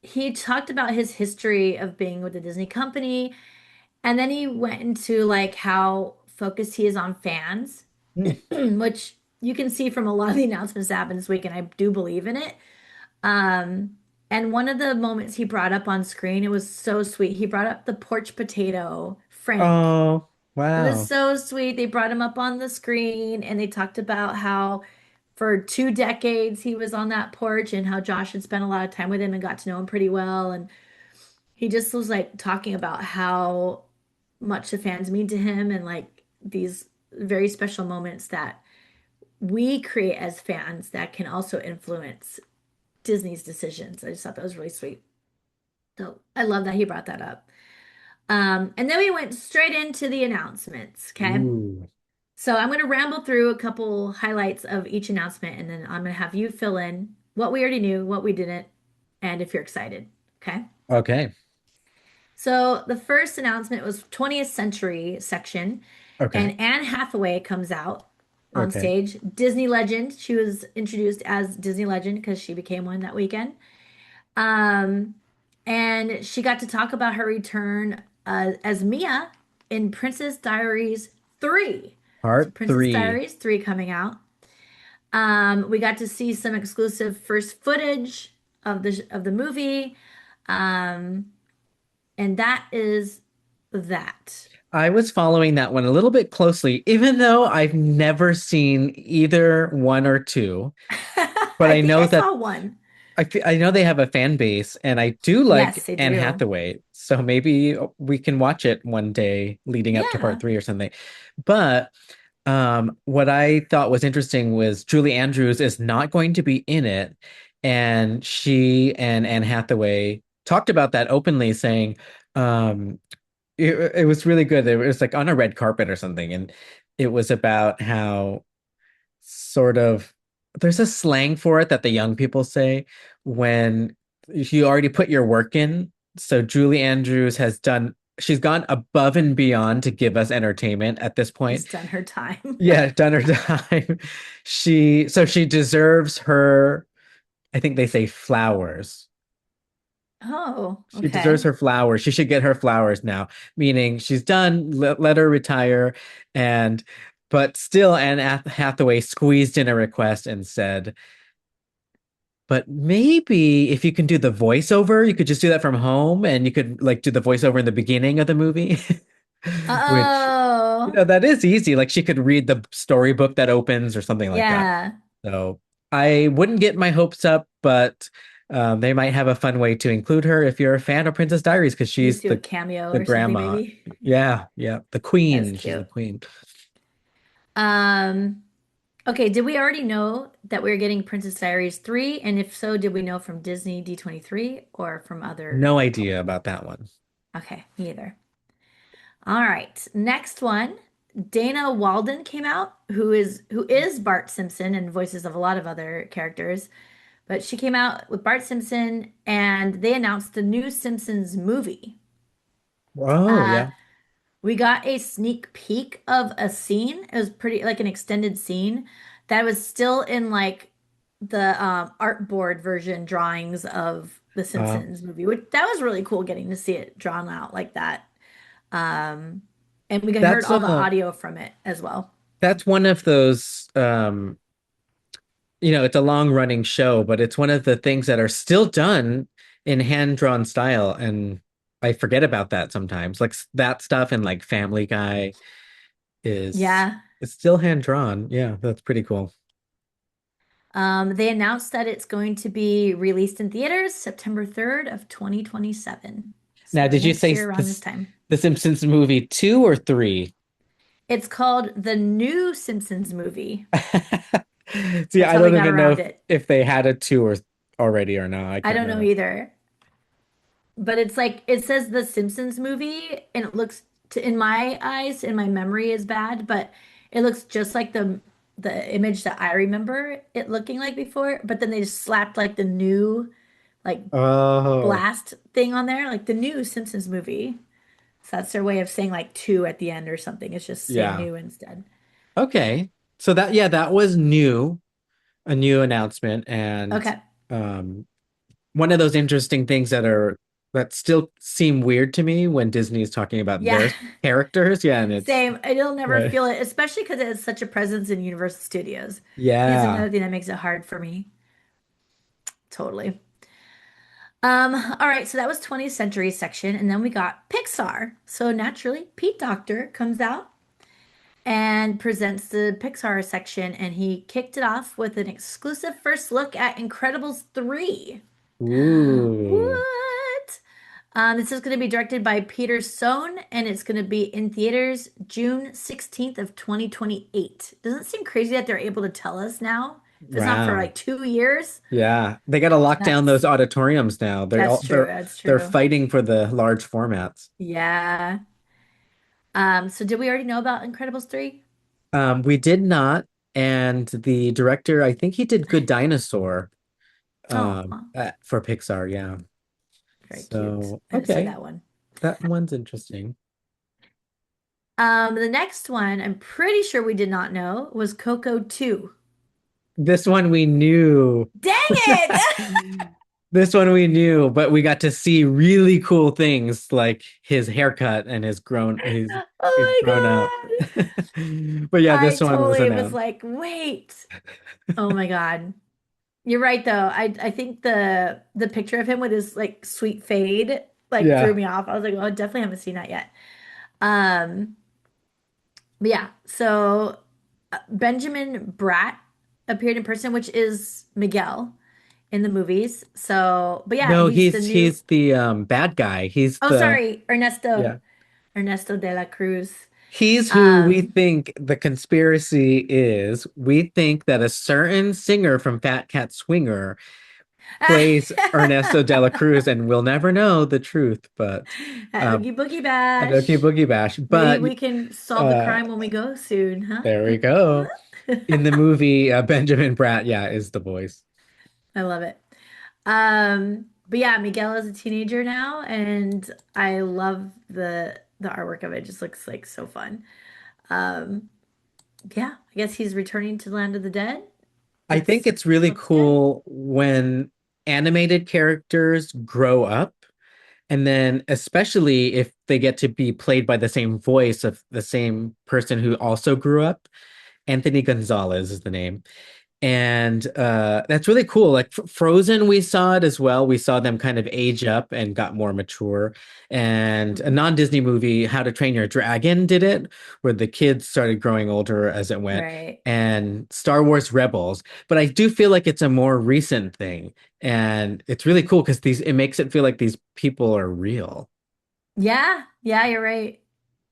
he talked about his history of being with the Disney company, and then he went into like how focused he is on fans, Hmm. which you can see from a lot of the announcements that happened this week, and I do believe in it. And one of the moments he brought up on screen, it was so sweet. He brought up the porch potato, Frank. Oh, It was wow. so sweet. They brought him up on the screen and they talked about how for 2 decades he was on that porch and how Josh had spent a lot of time with him and got to know him pretty well. And he just was like talking about how much the fans mean to him and like these very special moments that we create as fans that can also influence Disney's decisions. I just thought that was really sweet. So I love that he brought that up. And then we went straight into the announcements. Okay. Ooh. So I'm going to ramble through a couple highlights of each announcement, and then I'm going to have you fill in what we already knew, what we didn't, and if you're excited. Okay. Okay. So the first announcement was 20th century section, Okay. and Anne Hathaway comes out on Okay. stage. Disney legend. She was introduced as Disney legend because she became one that weekend. Um, and she got to talk about her return as Mia in Princess Diaries 3. So Part Princess three. Diaries 3 coming out. We got to see some exclusive first footage of the movie. Um, and that is that. I was following that one a little bit closely, even though I've never seen either one or two. But I I think know I that saw one. I know they have a fan base, and I do like Yes, they Anne do. Hathaway, so maybe we can watch it one day leading up to part Yeah, three or something. But what I thought was interesting was Julie Andrews is not going to be in it, and she and Anne Hathaway talked about that openly, saying um, it was really good. It was like on a red carpet or something, and it was about how sort of there's a slang for it that the young people say when you already put your work in. So Julie Andrews she's gone above and beyond to give us entertainment at this she's point. done her time. Yeah, done her time. She deserves her, I think they say flowers. Oh, She deserves okay. her flowers. She should get her flowers now, meaning she's done, let her retire. And, but still, Anne Hathaway squeezed in a request and said, but maybe if you can do the voiceover, you could just do that from home and you could like do the voiceover in the beginning of the movie, which, Oh, that is easy. Like she could read the storybook that opens or something like that. yeah. So I wouldn't get my hopes up, but they might have a fun way to include her if you're a fan of Princess Diaries, because Just she's do a cameo the or something, grandma. maybe. Yeah, yeah, the That's queen. She's the cute. queen. Um, okay, did we already know that we are getting Princess Diaries 3? And if so, did we know from Disney D23 or from other No idea publishers? about that one. Okay, neither. All right, next one. Dana Walden came out, who is Bart Simpson and voices of a lot of other characters. But she came out with Bart Simpson and they announced the new Simpsons movie. Oh, Uh, yeah. we got a sneak peek of a scene. It was pretty like an extended scene that was still in like the artboard version drawings of the Uh, Simpsons movie, which that was really cool getting to see it drawn out like that. Um, and we heard that's all the audio from it as well. that's one of those it's a long running show, but it's one of the things that are still done in hand drawn style. And I forget about that sometimes. Like that stuff in like Family Guy is Yeah. it's still hand drawn. Yeah, that's pretty cool. They announced that it's going to be released in theaters September 3rd of 2027. Now, So did you next say year around this time. the Simpsons movie 2 or 3? It's called the new Simpsons movie. See, That's I how they don't got even know around it. if they had a two or already or not. I I can't don't know remember. either. But it's like it says the Simpsons movie and it looks in my eyes, in my memory is bad, but it looks just like the image that I remember it looking like before, but then they just slapped like the new like Oh, blast thing on there, like the new Simpsons movie. So that's their way of saying like two at the end or something. It's just say yeah. new instead. Okay. So yeah, that was new, a new announcement, and Okay. um one of those interesting things that still seem weird to me when Disney is talking about Yeah. their characters. Yeah, and it's Same. You'll never right. feel it, especially because it has such a presence in Universal Studios. It's Yeah. another thing that makes it hard for me. Totally. All right, so that was 20th century section, and then we got Pixar. So naturally, Pete Docter comes out and presents the Pixar section, and he kicked it off with an exclusive first look at Incredibles 3. Ooh. What? This is going to be directed by Peter Sohn, and it's going to be in theaters June 16th of 2028. Doesn't it seem crazy that they're able to tell us now? If it's not for Wow. like 2 years, Yeah. They got to lock down those that's auditoriums now. that's true. That's They're true. fighting for the large formats. Yeah. So did we already know about Incredibles 3? We did not, and the director, I think he did Good Dinosaur Oh, for Pixar, yeah. very cute. So, I didn't see okay, that one. that one's interesting. The next one, I'm pretty sure we did not know, was Coco 2. This one we knew. Dang it! This one we knew, but we got to see really cool things like his haircut and his Oh grown up. my God. But yeah, I this one was totally was announced. like, wait. Oh my God. You're right though. I think the picture of him with his like sweet fade like threw Yeah. me off. I was like, oh, I definitely haven't seen that yet. Um, but yeah, so Benjamin Bratt appeared in person, which is Miguel. in the movies. So, but yeah, No, he's the new. he's the bad guy. He's Oh, the sorry, Ernesto. yeah. Ernesto de la Cruz. He's who we Um, think the conspiracy is. We think that a certain singer from Fat Cat Swinger plays Ernesto de la Cruz, and we'll never know the truth, but at uh, Oogie Boogie at Ookie Bash. Boogie Bash. Maybe But we can solve the uh, crime when we go soon, huh? there we go. In the movie, Benjamin Bratt, yeah, is the voice. I love it. But yeah, Miguel is a teenager now, and I love the artwork of it. It just looks like so fun. Um, yeah, I guess he's returning to the land of the dead. I think It's it's really looks good. cool when animated characters grow up. And then, especially if they get to be played by the same voice of the same person who also grew up. Anthony Gonzalez is the name. And that's really cool. Like Frozen, we saw it as well. We saw them kind of age up and got more mature. And a Mhm. non-Disney movie, How to Train Your Dragon, did it, where the kids started growing older as it went. Right. And Star Wars Rebels. But I do feel like it's a more recent thing. And it's really cool because these it makes it feel like these people are real. Yeah, yeah, you're right.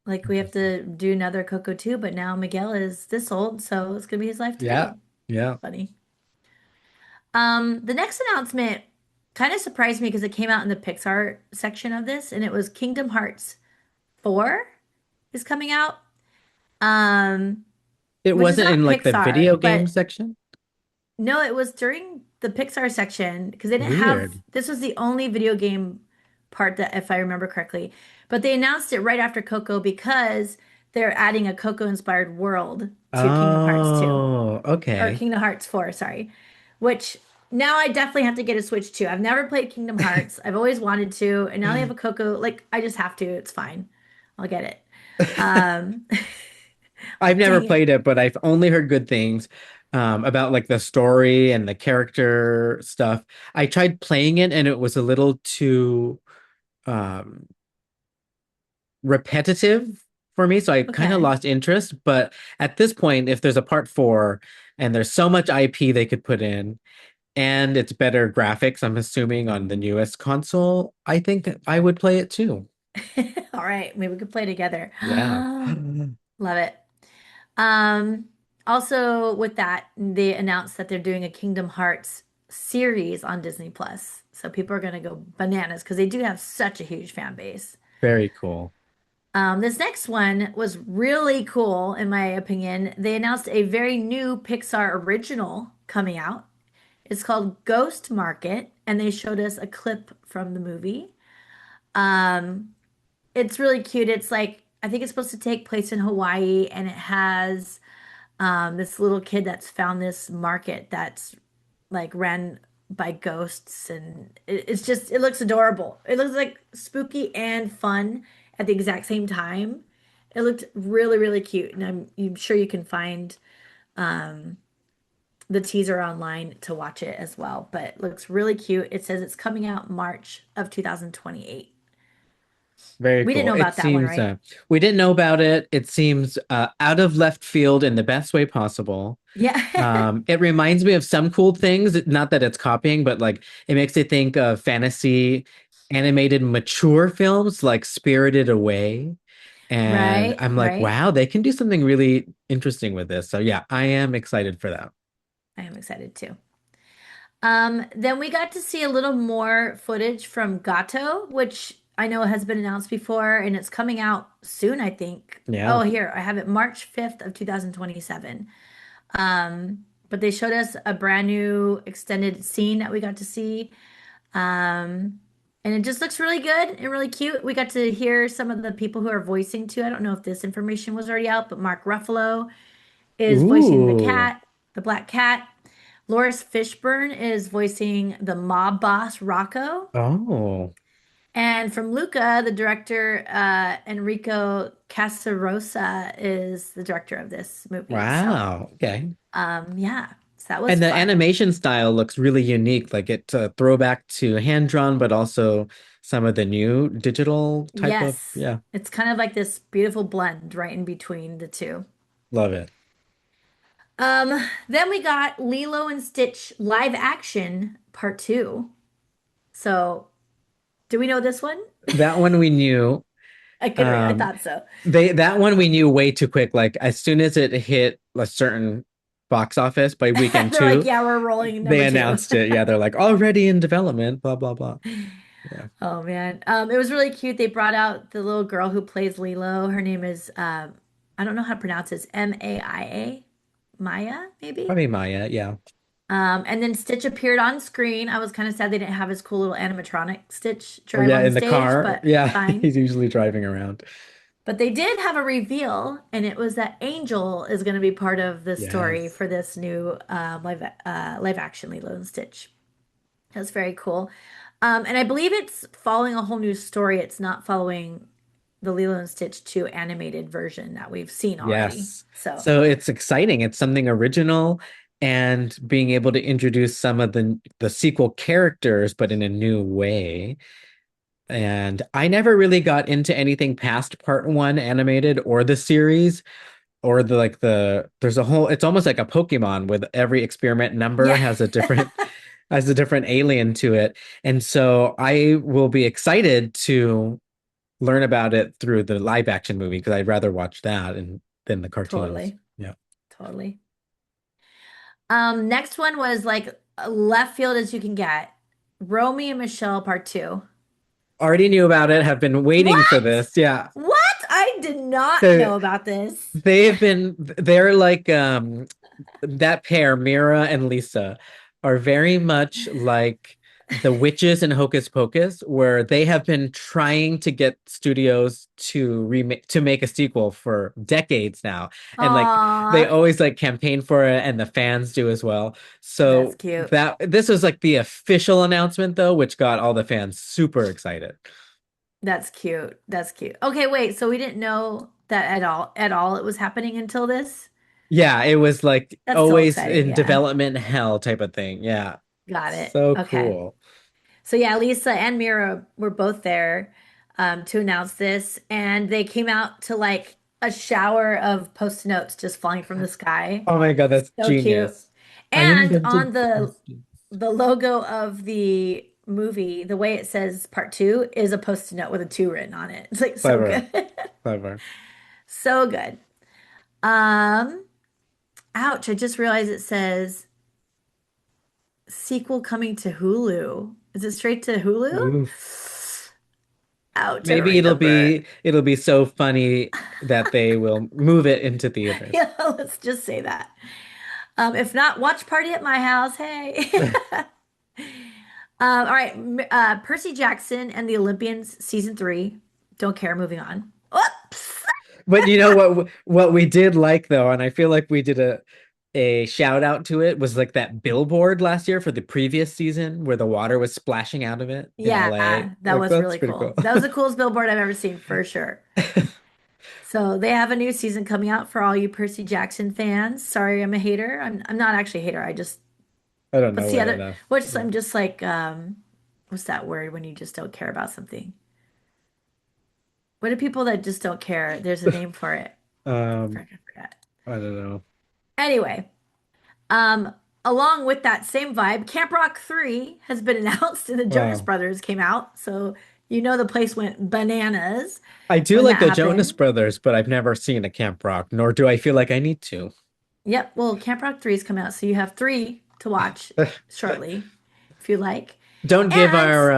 Like we have to do another Coco too, but now Miguel is this old, so it's gonna be his life Yeah. too. Yeah. Funny. The next announcement kind of surprised me because it came out in the Pixar section of this, and it was Kingdom Hearts 4 is coming out. Um, It which is wasn't in not like the video Pixar, game but section. no, it was during the Pixar section because they didn't have, Weird. this was the only video game part that, if I remember correctly, but they announced it right after Coco because they're adding a Coco inspired world to Kingdom Hearts 2 Oh, or okay. Kingdom Hearts 4, sorry, which now I definitely have to get a Switch too. I've never played Kingdom Hearts. I've always wanted to, and now they have a Coco. Like, I just have to. It's fine. I'll get it. Um, I've never dang it. played it, but I've only heard good things about like the story and the character stuff. I tried playing it and it was a little too um, repetitive for me, so I kind of Okay. lost interest. But at this point, if there's a part four and there's so much IP they could put in, and it's better graphics, I'm assuming on the newest console, I think I would play it too. All right. Maybe we could play together. Yeah. Love it. Um, Also with that, they announced that they're doing a Kingdom Hearts series on Disney Plus. So people are going to go bananas because they do have such a huge fan base. Very cool. This next one was really cool, in my opinion. They announced a very new Pixar original coming out. It's called Ghost Market, and they showed us a clip from the movie. Um, it's really cute. It's like, I think it's supposed to take place in Hawaii, and it has this little kid that's found this market that's like ran by ghosts, and it's just, it looks adorable. It looks like spooky and fun at the exact same time. It looked really, really cute, and I'm sure you can find the teaser online to watch it as well. But it looks really cute. It says it's coming out March of 2028. Very We didn't cool. know It about that one, seems right? we didn't know about it. It seems out of left field in the best way possible. Yeah. It reminds me of some cool things. Not that it's copying, but like it makes me think of fantasy animated mature films like Spirited Away. And Right, I'm like, right. wow, they can do something really interesting with this. So yeah, I am excited for that. I am excited too. Then we got to see a little more footage from Gato, which I know has been announced before, and it's coming out soon, I think. Yeah. Oh, here, I have it March 5th of 2027. But they showed us a brand new extended scene that we got to see. And it just looks really good and really cute. We got to hear some of the people who are voicing too. I don't know if this information was already out, but Mark Ruffalo is voicing the Ooh. cat, the black cat. Lawrence Fishburne is voicing the mob boss Rocco. Oh. And from Luca, the director, Enrico Casarosa is the director of this movie. So, Wow. Okay. yeah, so that was And the fun. animation style looks really unique. Like it's a throwback to hand drawn, but also some of the new digital type of, Yes, yeah, it's kind of like this beautiful blend right in between the two. love it. Then we got Lilo and Stitch live action part two. So, do we know this one? That one we knew. I Um, thought so. that one we knew way too quick. Like as soon as it hit a certain box office by weekend They're like, two, yeah, we're rolling they number two. announced it. Yeah, they're like already in development, blah blah blah. Yeah. Oh man. It was really cute. They brought out the little girl who plays Lilo. Her name is I don't know how to pronounce this. Maia? Maya, maybe? Probably Maya, yeah. And then Stitch appeared on screen. I was kind of sad they didn't have his cool little animatronic Stitch Oh drive yeah, on the in the stage, car. but Yeah, fine. he's usually driving around. But they did have a reveal, and it was that Angel is going to be part of the story Yes. for this new live action Lilo and Stitch. That's very cool. And I believe it's following a whole new story. It's not following the Lilo and Stitch 2 animated version that we've seen already. Yes. So So it's exciting. It's something original and being able to introduce some of the sequel characters, but in a new way. And I never really got into anything past part one animated or the series or there's a whole it's almost like a Pokemon with every experiment number yeah, has a different alien to it. And so I will be excited to learn about it through the live action movie because I'd rather watch that than the cartoons. totally, Yeah. totally. Next one was like left field as you can get. Romy and Michelle part two. Already knew about it, have been waiting for What? this. Yeah. What? I did not So know about this. they're like that pair, Mira and Lisa, are very much like the witches in Hocus Pocus, where they have been trying to get studios to make a sequel for decades now, and like they Aw, always like campaign for it, and the fans do as well. that's So cute. that this was like the official announcement, though, which got all the fans super excited. That's cute. That's cute. Okay, wait. So we didn't know that at all it was happening until this? Yeah, it was like That's so always exciting. in Yeah. development hell type of thing. Yeah. Got it. So Okay. cool. So yeah, Lisa and Mira were both there to announce this, and they came out to like a shower of post-it notes just falling from the sky. Oh my God, that's So cute. genius. I And invented on the questions. the logo of the movie, the way it says part two is a post-it note with a two written on it. It's like so Clever, good. clever. So good. Um, ouch, I just realized it says sequel coming to Hulu. Is it straight to Hulu? Oof. Ouch, I don't Maybe it'll remember. be it'll be so funny that they will move it into theaters. Yeah, let's just say that. If not, watch party at my house. Hey. All right. Percy Jackson and the Olympians, season three. Don't care. Moving on. Oops. But you know what we did like though, and I feel like we did a shout out to it was like that billboard last year for the previous season where the water was splashing out of it in Yeah, LA. that Like was that's really pretty cool. cool. That was the coolest billboard I've ever seen for sure. So they have a new season coming out for all you Percy Jackson fans. Sorry, I'm a hater. I'm not actually a hater. I just I don't what's know the it other enough. what's Yeah. I'm just like what's that word when you just don't care about something? What are people that just don't care? There's a name for it. Um, Frick, I forgot. I don't know. Anyway, um, along with that same vibe, Camp Rock 3 has been announced and the Jonas Wow. Brothers came out. So you know the place went bananas I do when like that the Jonas happened. Brothers, but I've never seen a Camp Rock, nor do I feel like I need to. Yep, well, Camp Rock 3 is coming out, so you have three to watch shortly if you like. Don't give And our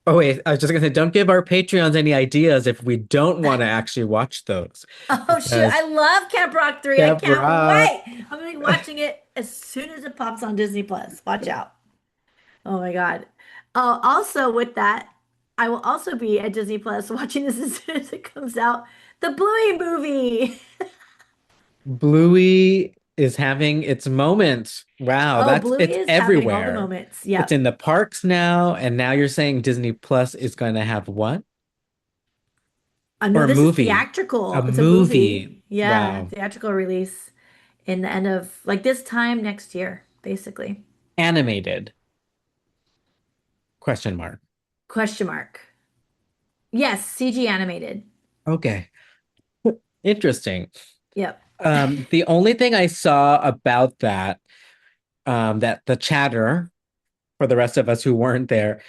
oh wait, I was just gonna say don't give our Patreons any ideas if we don't want to actually watch those. oh shoot, I Because love Camp Rock 3. I Camp can't Rock. wait. I'm gonna be watching it as soon as it pops on Disney Plus. Watch out. Oh my God. Also with that, I will also be at Disney Plus watching this as soon as it comes out. The Bluey movie. Bluey is having its moment. Wow, Oh, that's Bluey it's is having all the everywhere. moments. It's Yep. in the parks now, and now you're saying Disney Plus is going to have what? No, Or a this is movie. A theatrical. It's a movie. movie. Yeah, Wow. theatrical release in the end of like this time next year, basically. Animated. Question mark. Question mark. Yes, CG animated. Okay. Interesting. Yep. The only thing I saw about that, that the chatter for the rest of us who weren't there,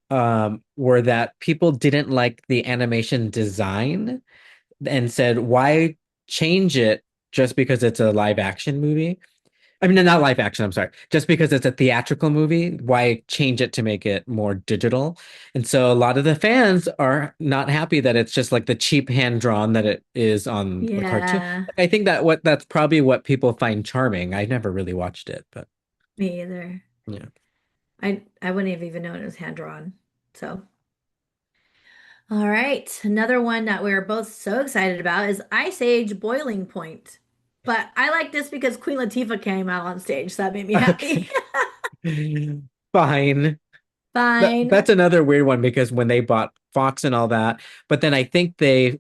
were that people didn't like the animation design and said, why change it just because it's a live action movie? I mean, not live action, I'm sorry. Just because it's a theatrical movie, why change it to make it more digital? And so a lot of the fans are not happy that it's just like the cheap hand drawn that it is on the cartoon. Yeah, I think that's probably what people find charming. I never really watched it, but me either. yeah. I wouldn't have even known it was hand drawn. So, all right, another one that we're both so excited about is Ice Age Boiling Point. But I like this because Queen Latifah came out on stage, so that made me happy. Okay. Fine. That's Fine. another weird one because when they bought Fox and all that, but then I think they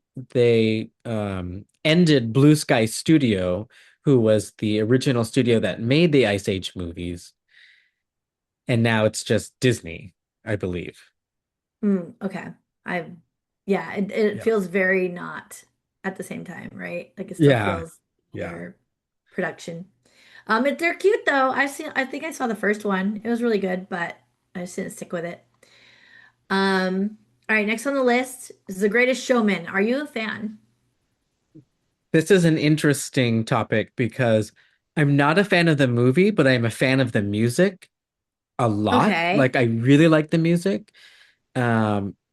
ended Blue Sky Studio, who was the original studio that made the Ice Age movies, and now it's just Disney, I believe. Okay. I, yeah, it Yeah. feels very not at the same time, right? Like it still Yeah. feels Yeah. their production. They're cute though. I think I saw the first one. It was really good, but I just didn't stick with it. All right, next on the list is The Greatest Showman. Are you a fan? This is an interesting topic because I'm not a fan of the movie, but I'm a fan of the music a lot. Like Okay. I really like the music.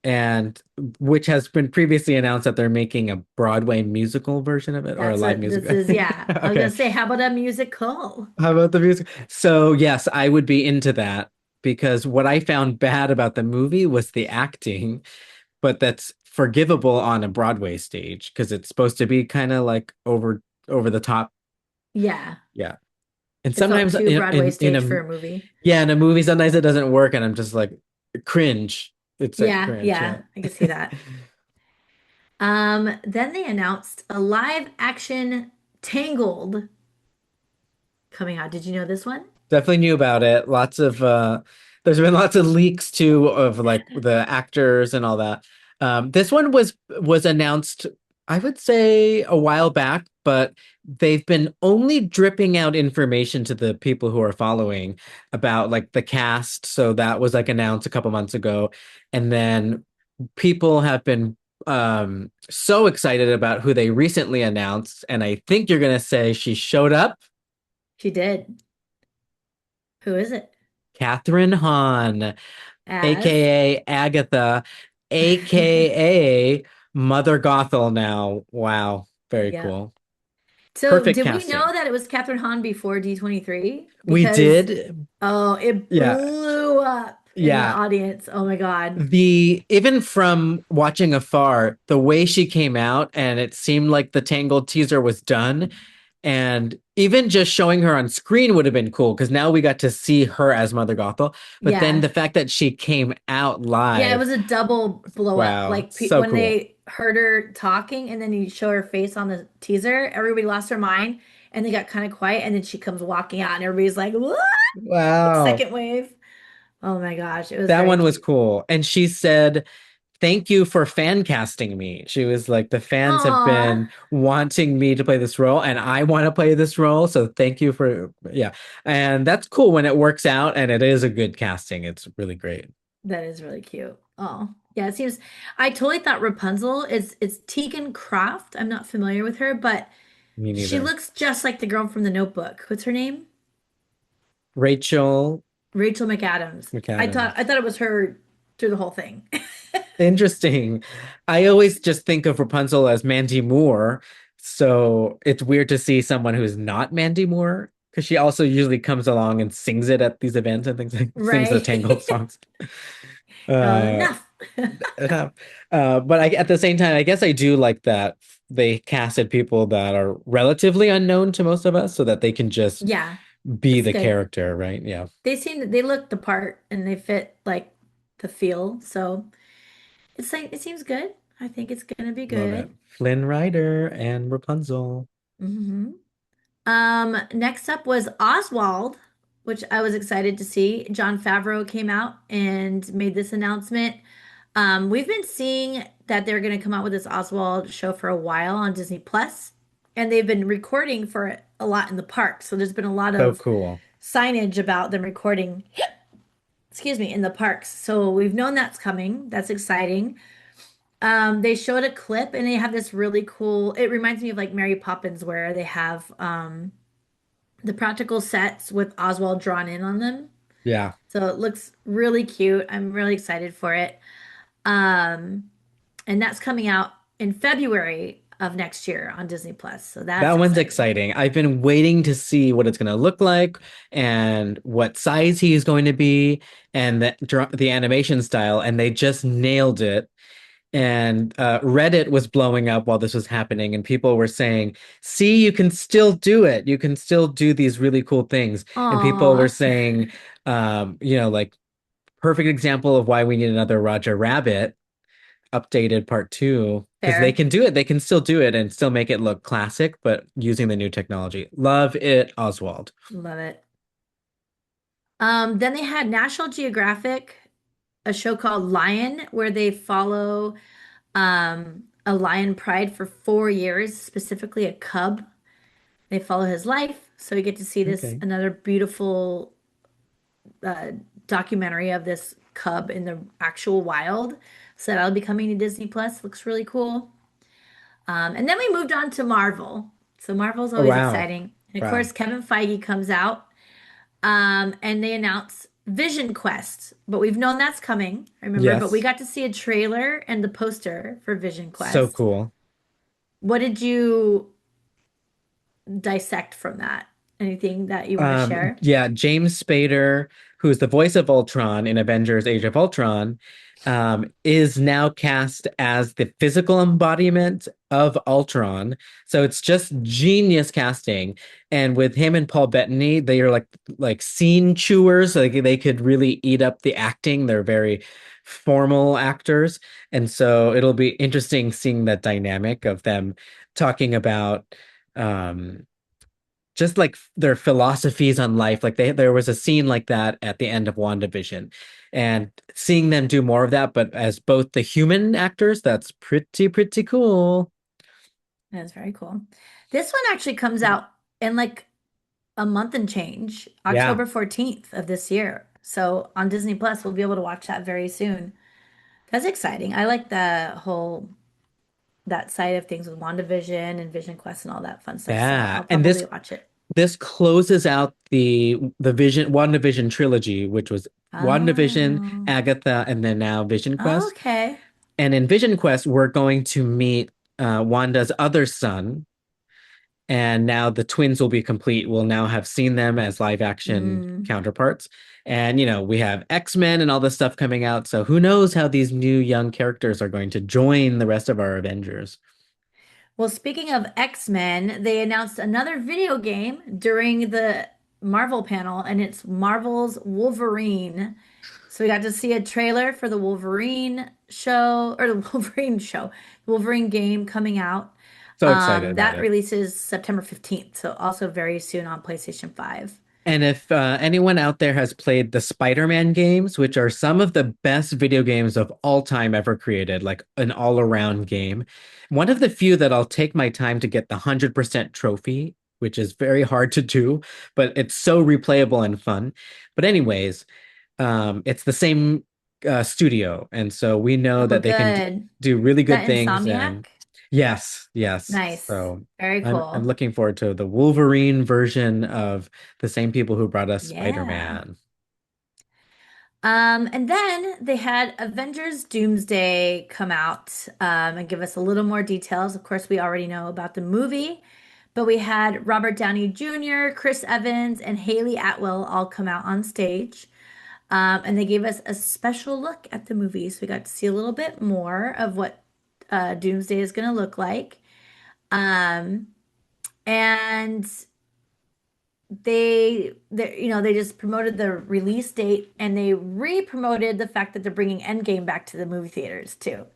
And which has been previously announced that they're making a Broadway musical version of it or a That's live what this musical. is. Yeah. I was gonna Okay. say, how about a musical? How about the music? So, yes, I would be into that because what I found bad about the movie was the acting, but that's forgivable on a Broadway stage because it's supposed to be kind of like over the top. Yeah. Yeah. And It felt sometimes too Broadway in stage for a movie. in a movie sometimes it doesn't work and I'm just like cringe. It's like Yeah, cringe, yeah. yeah, I can see that. Then they announced a live action Tangled coming out. Did you know this one? Definitely knew about it. Lots of there's been lots of leaks too of like the actors and all that. This one was announced, I would say a while back, but they've been only dripping out information to the people who are following about like the cast. So that was like announced a couple months ago. And then people have been so excited about who they recently announced. And I think you're gonna say she showed up. She did. Who is it? Catherine Hahn, As? aka Agatha, aka Mother Gothel now. Wow, very Yeah. cool. So Perfect did we know casting. that it was Catherine Hahn before D23? We Because did, oh, it yeah, blew up in the yeah. audience. Oh my God. The even from watching afar, the way she came out and it seemed like the Tangled teaser was done. And even just showing her on screen would have been cool because now we got to see her as Mother Gothel. But then Yeah. the fact that she came out Yeah, it live, was a double blow up. wow, Like pe so when cool. they heard her talking and then you show her face on the teaser, everybody lost their mind and they got kind of quiet and then she comes walking out and everybody's like, "What?" Like Wow. second wave. Oh my gosh, it was That very one was cute. cool. And she said, thank you for fan casting me. She was like, the fans have Aw, been wanting me to play this role, and I want to play this role. So thank you for, yeah. And that's cool when it works out and it is a good casting. It's really great. that is really cute. Oh, yeah, it seems I totally thought Rapunzel is it's Tegan Croft. I'm not familiar with her, but Me she neither. looks just like the girl from The Notebook. What's her name? Rachel Rachel McAdams. I McAdams. thought it was her through the whole thing. Interesting. I always just think of Rapunzel as Mandy Moore. So it's weird to see someone who's not Mandy Moore because she also usually comes along and sings it at these events and things like sings the Right. Tangled songs. Uh, Enough. enough. But at the same time, I guess I do like that they casted people that are relatively unknown to most of us so that they can just Yeah, be it's the good. character, right? Yeah. They look the part and they fit like the feel. So it's like it seems good. I think it's gonna be Love it. good. Flynn Rider and Rapunzel. hmm Next up was Oswald, which I was excited to see. John Favreau came out and made this announcement. We've been seeing that they're gonna come out with this Oswald show for a while on Disney Plus. and they've been recording for it a lot in the park. So there's been a lot So of cool. signage about them recording, excuse me, in the parks. So we've known that's coming. That's exciting. They showed a clip and they have this really cool, it reminds me of like Mary Poppins where they have the practical sets with Oswald drawn in on them. Yeah. So it looks really cute. I'm really excited for it. Um, and that's coming out in February of next year on Disney Plus. So that's That one's exciting. exciting. I've been waiting to see what it's going to look like and what size he's going to be and the animation style, and they just nailed it. And Reddit was blowing up while this was happening, and people were saying, "See, you can still do it. You can still do these really cool things." And people were Aw, saying, like perfect example of why we need another Roger Rabbit updated part two because they fair. can do it. They can still do it and still make it look classic, but using the new technology. Love it, Oswald. Love it. Then they had National Geographic, a show called Lion, where they follow a lion pride for 4 years, specifically a cub. They follow his life, so we get to see this Okay. another beautiful uh, documentary of this cub in the actual wild. So that'll be coming to Disney Plus. Looks really cool. And then we moved on to Marvel. So Marvel's Oh, always wow. exciting. And of Wow. course, Kevin Feige comes out and they announce Vision Quest. But we've known that's coming, remember? But we Yes. got to see a trailer and the poster for Vision So Quest. cool. What did you dissect from that? Anything that you want to share? Yeah, James Spader, who's the voice of Ultron in Avengers Age of Ultron, is now cast as the physical embodiment of Ultron. So it's just genius casting. And with him and Paul Bettany, they are like scene chewers. Like they could really eat up the acting. They're very formal actors. And so it'll be interesting seeing that dynamic of them talking about um just like their philosophies on life. Like there was a scene like that at the end of WandaVision, and seeing them do more of that, but as both the human actors, that's pretty cool. That's very cool. This one actually comes out in like a month and change, Yeah, October 14th of this year. So on Disney Plus, we'll be able to watch that very soon. That's exciting. I like the whole that side of things with WandaVision and Vision Quest and all that fun stuff. So yeah. I'll And probably this watch it. this closes out the Vision WandaVision trilogy, which was WandaVision, Oh, Agatha, and then now Vision Quest. okay. And in Vision Quest, we're going to meet Wanda's other son, and now the twins will be complete. We'll now have seen them as live action Mm. counterparts. And, we have X-Men and all this stuff coming out. So who knows how these new young characters are going to join the rest of our Avengers. Well, speaking of X-Men, they announced another video game during the Marvel panel, and it's Marvel's Wolverine. So we got to see a trailer for the Wolverine show, or the Wolverine show, the Wolverine game coming out. So excited about That it. releases September 15th, so also very soon on PlayStation 5. And if anyone out there has played the Spider-Man games, which are some of the best video games of all time ever created, like an all-around game, one of the few that I'll take my time to get the 100% trophy, which is very hard to do, but it's so replayable and fun. But anyways, it's the same studio, and so we know Oh, that they can good. do really That good things. And Insomniac? yes, yes. Nice. So Very I'm cool. looking forward to the Wolverine version of the same people who brought us Yeah. Spider-Man. And then they had Avengers Doomsday come out and give us a little more details. Of course, we already know about the movie, but we had Robert Downey Jr., Chris Evans, and Haley Atwell all come out on stage. And they gave us a special look at the movie. So we got to see a little bit more of what Doomsday is going to look like. Um, and they just promoted the release date and they re-promoted the fact that they're bringing Endgame back to the movie theaters too,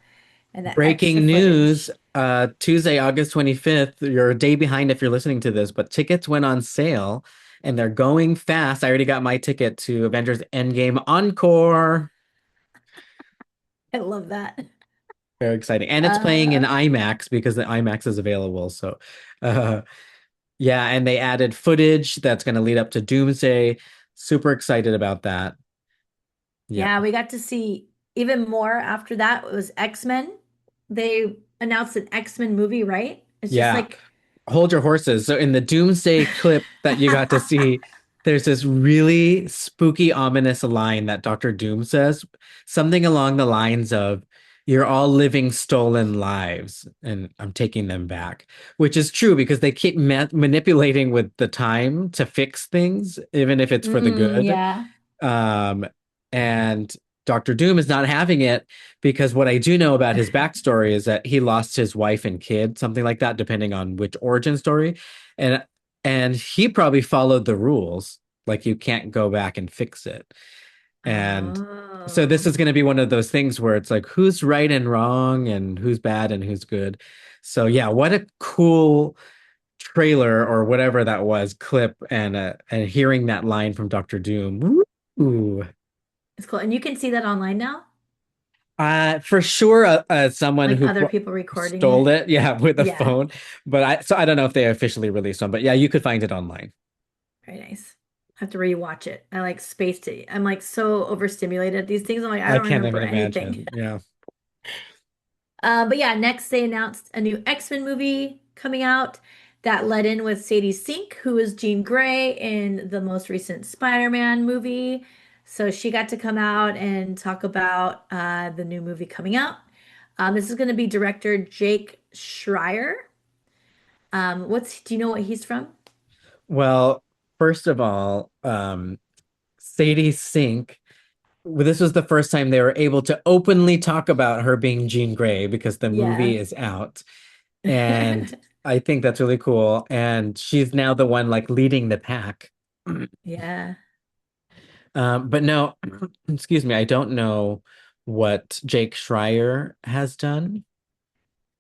and that extra Breaking news, footage. Tuesday, August 25th. You're a day behind if you're listening to this, but tickets went on sale and they're going fast. I already got my ticket to Avengers Endgame Encore. I love that. Very exciting. And it's playing in Uh, IMAX because the IMAX is available. So, uh, yeah, and they added footage that's going to lead up to Doomsday. Super excited about that. Yeah. yeah, we got to see even more after that. It was X-Men. They announced an X-Men movie, right? It's just Yeah. like Hold your horses. So in the Doomsday clip that you got to see, there's this really spooky, ominous line that Doctor Doom says, something along the lines of, "You're all living stolen lives, and I'm taking them back," which is true because they keep manipulating with the time to fix things, even if it's for the good. yeah. Um, and Doctor Doom is not having it because what I do know about his backstory is that he lost his wife and kid, something like that, depending on which origin story. And he probably followed the rules, like you can't go back and fix it. And so this Oh, is going to be one of those things where it's like who's right and wrong and who's bad and who's good. So yeah, what a cool trailer or whatever that was clip and hearing that line from Doctor Doom. Ooh. it's cool. And you can see that online now, For sure, someone like who other people recording stole it. it, yeah, with a Yeah, phone. But I don't know if they officially released one, but yeah, you could find it online. very nice. I have to rewatch it. I like spaced it. I'm like so overstimulated at these things. I'm like, I I don't can't remember even anything. imagine. Yeah. But yeah, next they announced a new X-Men movie coming out that led in with Sadie Sink, who is Jean Grey in the most recent Spider-Man movie. So she got to come out and talk about the new movie coming out. This is going to be director Jake Schreier. Do you know what he's from? Well, first of all, Sadie Sink, well, this was the first time they were able to openly talk about her being Jean Grey because the movie Yeah. is out. And I think that's really cool. And she's now the one like leading the pack. Yeah. But no, excuse me, I don't know what Jake Schreier has done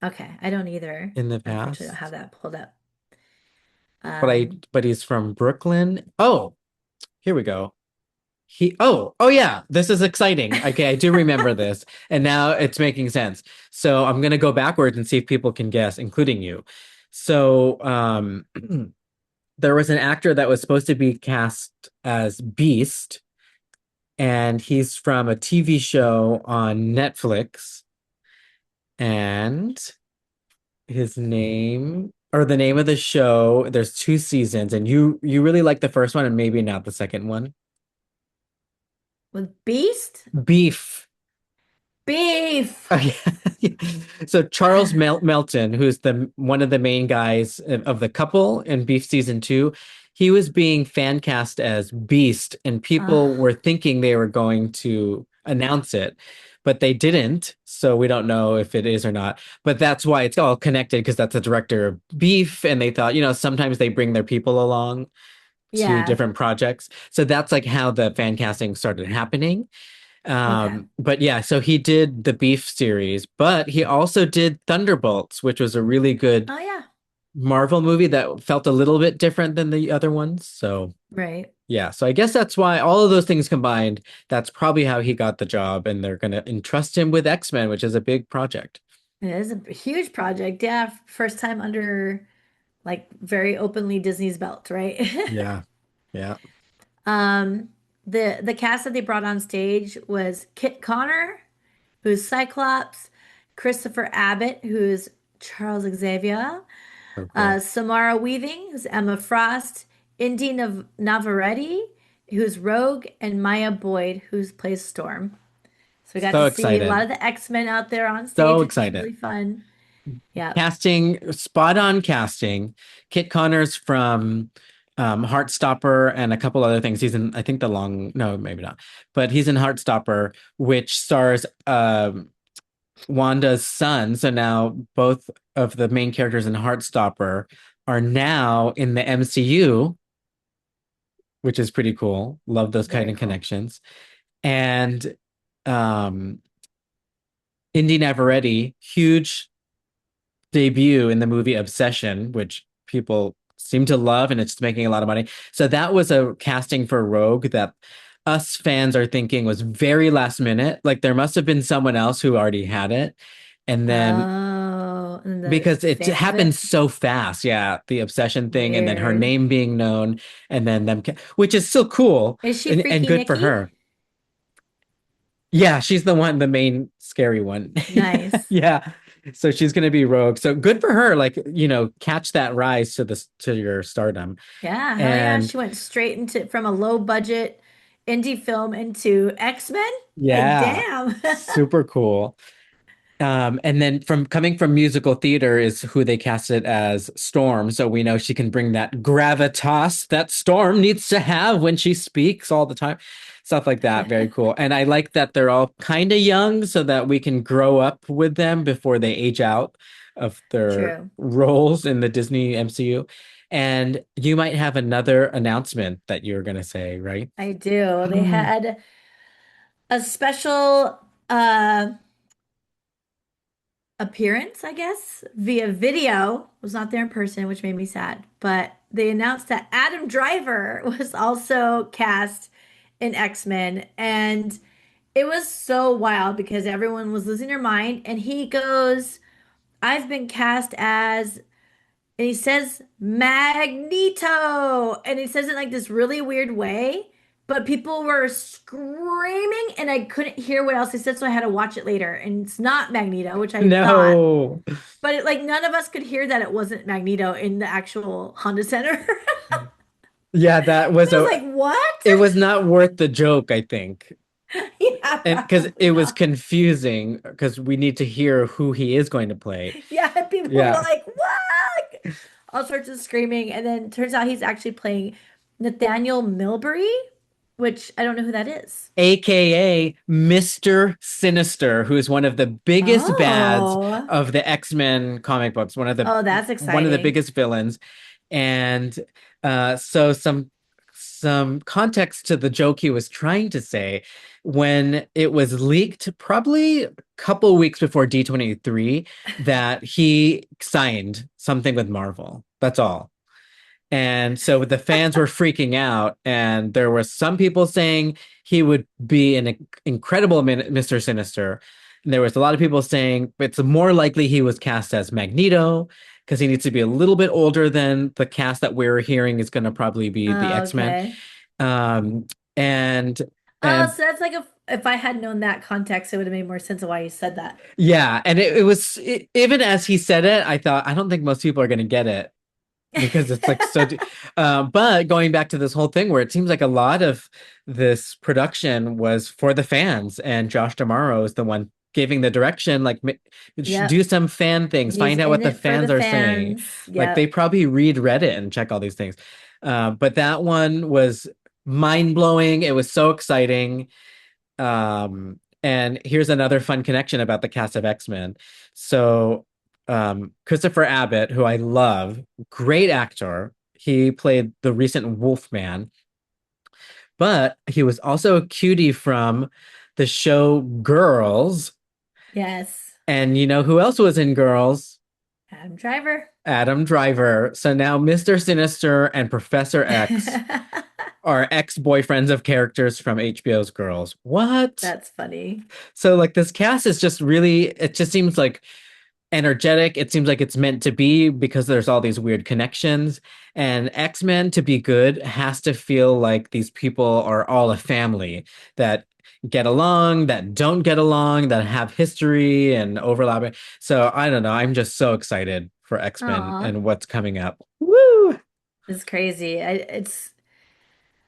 Okay. I don't either. in the Unfortunately, I don't have past, that pulled up. but Um, he's from Brooklyn. Oh, here we go. Oh yeah, this is exciting. Okay, I do remember this, and now it's making sense. So I'm gonna go backwards and see if people can guess, including you. So there was an actor that was supposed to be cast as Beast, and he's from a TV show on Netflix. And his name or the name of the show, there's two seasons, and you really like the first one and maybe not the second one. with Beast? Beef. Beef. Okay. So Charles Melton, who's the one of the main guys of the couple in Beef season two, he was being fan cast as Beast, and Ugh. people were thinking they were going to announce it, but they didn't. So we don't know if it is or not. But that's why it's all connected because that's the director of Beef, and they thought, sometimes they bring their people along to Yeah. different projects. So that's like how the fan casting started happening. Okay. But yeah, so he did the Beef series, but he also did Thunderbolts, which was a really good Oh yeah. Marvel movie that felt a little bit different than the other ones. So Right. yeah, so I guess that's why all of those things combined, that's probably how he got the job, and they're gonna entrust him with X-Men, which is a big project. It is a huge project. Yeah. First time under like very openly Disney's belt, right? Yeah, yeah. Um, the cast that they brought on stage was Kit Connor, who's Cyclops, Christopher Abbott, who's Charles Xavier, So cool. Samara Weaving, who's Emma Frost, Indy Navarrete, who's Rogue, and Maya Boyd, who plays Storm. So we got to So see a lot excited. of the X-Men out there on So stage, which was excited. really fun. Yeah. Casting, spot on casting. Kit Connors from Heartstopper and a couple other things. He's in, I think, no, maybe not, but he's in Heartstopper, which stars Wanda's son. So now both of the main characters in Heartstopper are now in the MCU, which is pretty cool. Love those kind Very of cool. connections. And um, Indy Navarrete, huge debut in the movie Obsession, which people seem to love, and it's making a lot of money. So that was a casting for Rogue that us fans are thinking was very last minute. Like there must have been someone else who already had it. And then Oh, and the because it fans of it. happens so fast, yeah, the obsession thing, and then her Weird. name being known, and then which is still cool Is she and Freaky good for Nikki? her. Yeah, she's the one, the main scary one. Nice. Yeah. So she's gonna be Rogue. So good for her. Like, catch that rise to your stardom. Yeah, hell yeah. And She went straight into from a low budget indie film into X-Men. Like, yeah, damn. super cool. And then from coming from musical theater is who they casted as Storm. So we know she can bring that gravitas that Storm needs to have when she speaks all the time. Stuff like that. Very cool. And I like that they're all kind of young so that we can grow up with them before they age out of their True. roles in the Disney MCU. And you might have another announcement that you're going to say, right? I do. They had a special uh appearance, I guess, via video. Was not there in person, which made me sad. But they announced that Adam Driver was also cast in X-Men, and it was so wild because everyone was losing their mind. And he goes, "I've been cast as," and he says Magneto, and he says it like this really weird way. But people were screaming, and I couldn't hear what else he said, so I had to watch it later. And it's not Magneto, which I thought. No. But like none of us could hear that it wasn't Magneto in the actual Honda Center. Yeah, that I was was like, what? it was not worth the joke, I think. Yeah, And because probably it was not. confusing because we need to hear who he is going to play. Yeah, people were Yeah. like, what? All sorts of screaming. And then turns out he's actually playing Nathaniel Milbury, which I don't know who that is. AKA Mr. Sinister, who is one of the biggest bads Oh, of the X-Men comic books, oh, that's one of the exciting. biggest villains. And so some context to the joke he was trying to say when it was leaked probably a couple weeks before D23 that he signed something with Marvel. That's all. And so the fans were freaking out, and there were some people saying he would be an incredible Mr. Sinister. And there was a lot of people saying it's more likely he was cast as Magneto because he needs to be a little bit older than the cast that we're hearing is going to probably be the Oh, X-Men. okay. Um, and Oh, and so that's like if I had known that context, it would have made more sense of why you said that. yeah, and even as he said it, I thought I don't think most people are going to get it because it's like so but going back to this whole thing where it seems like a lot of this production was for the fans and Josh D'Amaro is the one giving the direction like do Yep. some fan things, He's find out in what the it for the fans are saying. fans. Like they Yep. probably read Reddit and check all these things. But that one was mind-blowing. It was so exciting. And here's another fun connection about the cast of X-Men. So, Christopher Abbott, who I love, great actor. He played the recent Wolfman, but he was also a cutie from the show Girls. Yes. And you know who else was in Girls? Adam Driver. Adam Driver. So now Mr. Sinister and Professor X are ex-boyfriends of characters from HBO's Girls. What? That's funny. So like this cast is just really, it just seems like energetic. It seems like it's meant to be because there's all these weird connections. And X-Men to be good has to feel like these people are all a family that get along, that don't get along, that have history and overlapping. So I don't know. I'm just so excited for X-Men Aw, and what's coming up. Woo! it's crazy. It's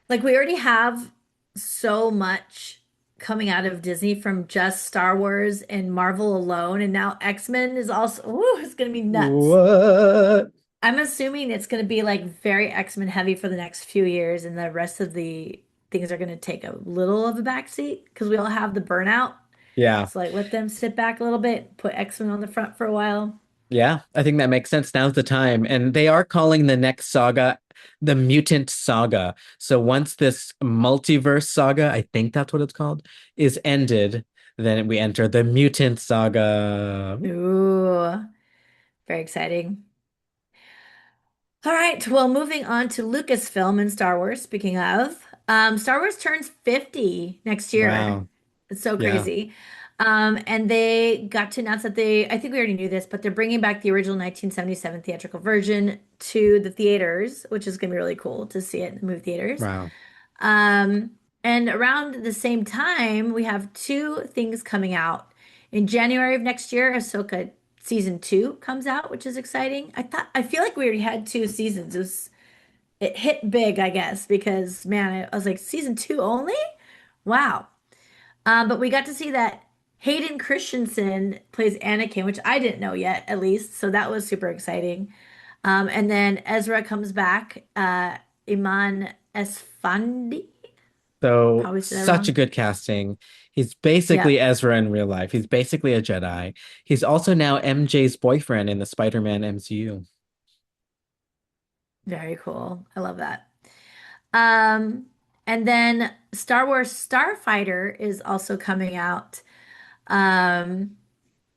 like we already have so much coming out of Disney from just Star Wars and Marvel alone, and now X-Men is also, ooh, it's gonna be nuts. What? I'm assuming it's gonna be like very X-Men heavy for the next few years, and the rest of the things are gonna take a little of a backseat because we all have the burnout. Yeah. So like let them sit back a little bit, put X-Men on the front for a while. Yeah, I think that makes sense. Now's the time. And they are calling the next saga the Mutant Saga. So once this multiverse saga, I think that's what it's called, is ended, then we enter the Mutant Saga. Ooh, very exciting. All right, well, moving on to Lucasfilm and Star Wars. Speaking of, Star Wars turns 50 next year. Wow. It's so Yeah. crazy. And they got to announce that I think we already knew this, but they're bringing back the original 1977 theatrical version to the theaters, which is going to be really cool to see it in the movie theaters. Wow. Um, and around the same time, we have two things coming out. In January of next year, Ahsoka season two comes out, which is exciting. I feel like we already had two seasons. It hit big, I guess, because man, I was like, season two only? Wow. But we got to see that Hayden Christensen plays Anakin, which I didn't know yet, at least. So that was super exciting. And then Ezra comes back, Iman Esfandi. So Probably said that such a wrong. good casting. He's Yep, basically Ezra in real life. He's basically a Jedi. He's also now MJ's boyfriend in the Spider-Man MCU. very cool. I love that. Um, and then Star Wars Starfighter is also coming out. Um,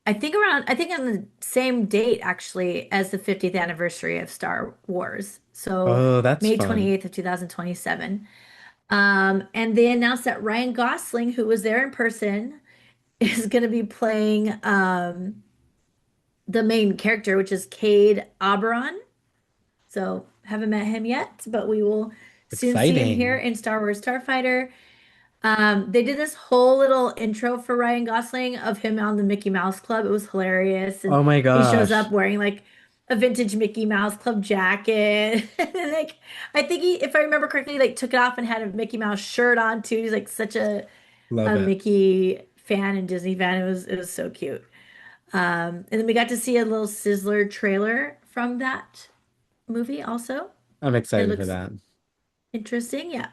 I think on the same date actually as the 50th anniversary of Star Wars. So Oh, that's May fun. 28th of 2027. And they announced that Ryan Gosling, who was there in person, is going to be playing the main character, which is Cade Oberon. So haven't met him yet, but we will soon see him here Exciting. in Star Wars Starfighter. They did this whole little intro for Ryan Gosling of him on the Mickey Mouse Club. It was hilarious. And Oh my he shows gosh. up wearing like a vintage Mickey Mouse Club jacket. And then, like, I think if I remember correctly, like took it off and had a Mickey Mouse shirt on too. He's like such Love a it. Mickey fan and Disney fan. It was so cute. And then we got to see a little Sizzler trailer from that movie also. I'm It excited for looks that. interesting. Yeah.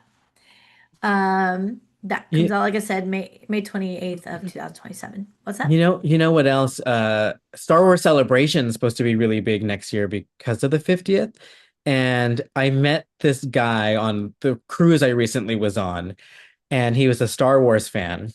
That comes You, out, like I said, May 28th of 2027. What's that? you know what else? Star Wars Celebration is supposed to be really big next year because of the 50th. And I met this guy on the cruise I recently was on, and he was a Star Wars fan.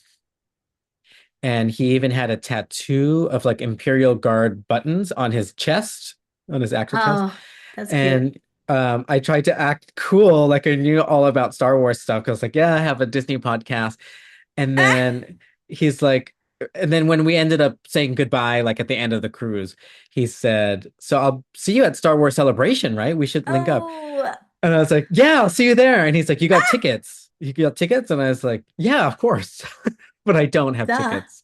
And he even had a tattoo of like Imperial Guard buttons on his chest, on his actual chest. Oh, that's cute. And I tried to act cool, like I knew all about Star Wars stuff. 'Cause I was like, yeah, I have a Disney podcast. And Ah! then he's like, and then when we ended up saying goodbye, like at the end of the cruise, he said, "So I'll see you at Star Wars Celebration, right? We should link up." Oh, And I was like, "Yeah, I'll see you there." And he's like, "You got ah, tickets? You got tickets?" And I was like, "Yeah, of course." But I don't have duh, tickets.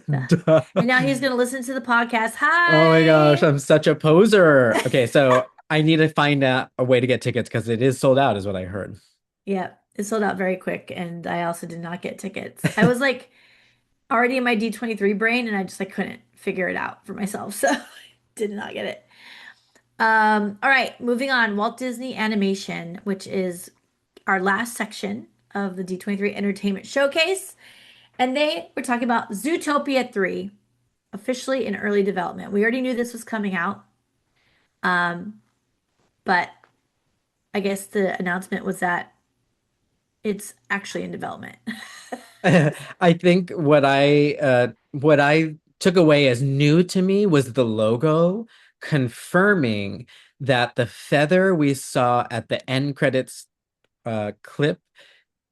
duh. Duh. And now he's gonna listen to the podcast. Oh my gosh, Hi. I'm such a poser. Okay, so I need to find out a way to get tickets because it is sold out, is what I heard. Yeah, it sold out very quick, and I also did not get tickets. I was like already in my D23 brain, and I just like couldn't figure it out for myself, so did not get it. All right, moving on. Walt Disney Animation, which is our last section of the D23 Entertainment Showcase. And they were talking about Zootopia 3, officially in early development. We already knew this was coming out, um, but I guess the announcement was that it's actually in development. I think what I took away as new to me was the logo confirming that the feather we saw at the end credits clip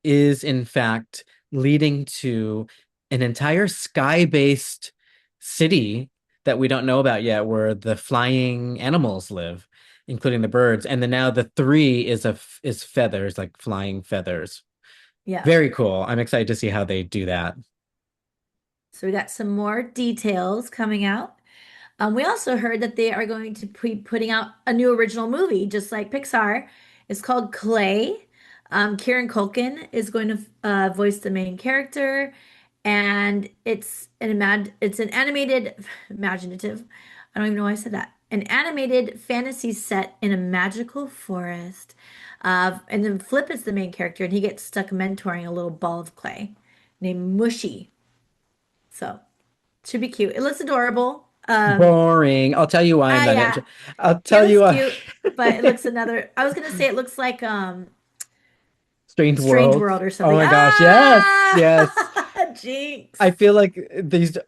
is in fact leading to an entire sky-based city that we don't know about yet, where the flying animals live, including the birds. And then now the three is feathers, like flying feathers. Yeah. Very cool. I'm excited to see how they do that. So we got some more details coming out. We also heard that they are going to be putting out a new original movie, just like Pixar. It's called Clay. Kieran Culkin is going to voice the main character, and it's an animated, imaginative. I don't even know why I said that. An animated fantasy set in a magical forest. And then Flip is the main character, and he gets stuck mentoring a little ball of clay named Mushy. So should be cute. It looks adorable. Boring. I'll tell you why I'm not Yeah, interested. I'll it tell you looks why. cute, but it looks another. I was gonna say it looks like Strange Strange World. World or Oh something. my gosh, yes, yes. Ah, I Jinx. feel like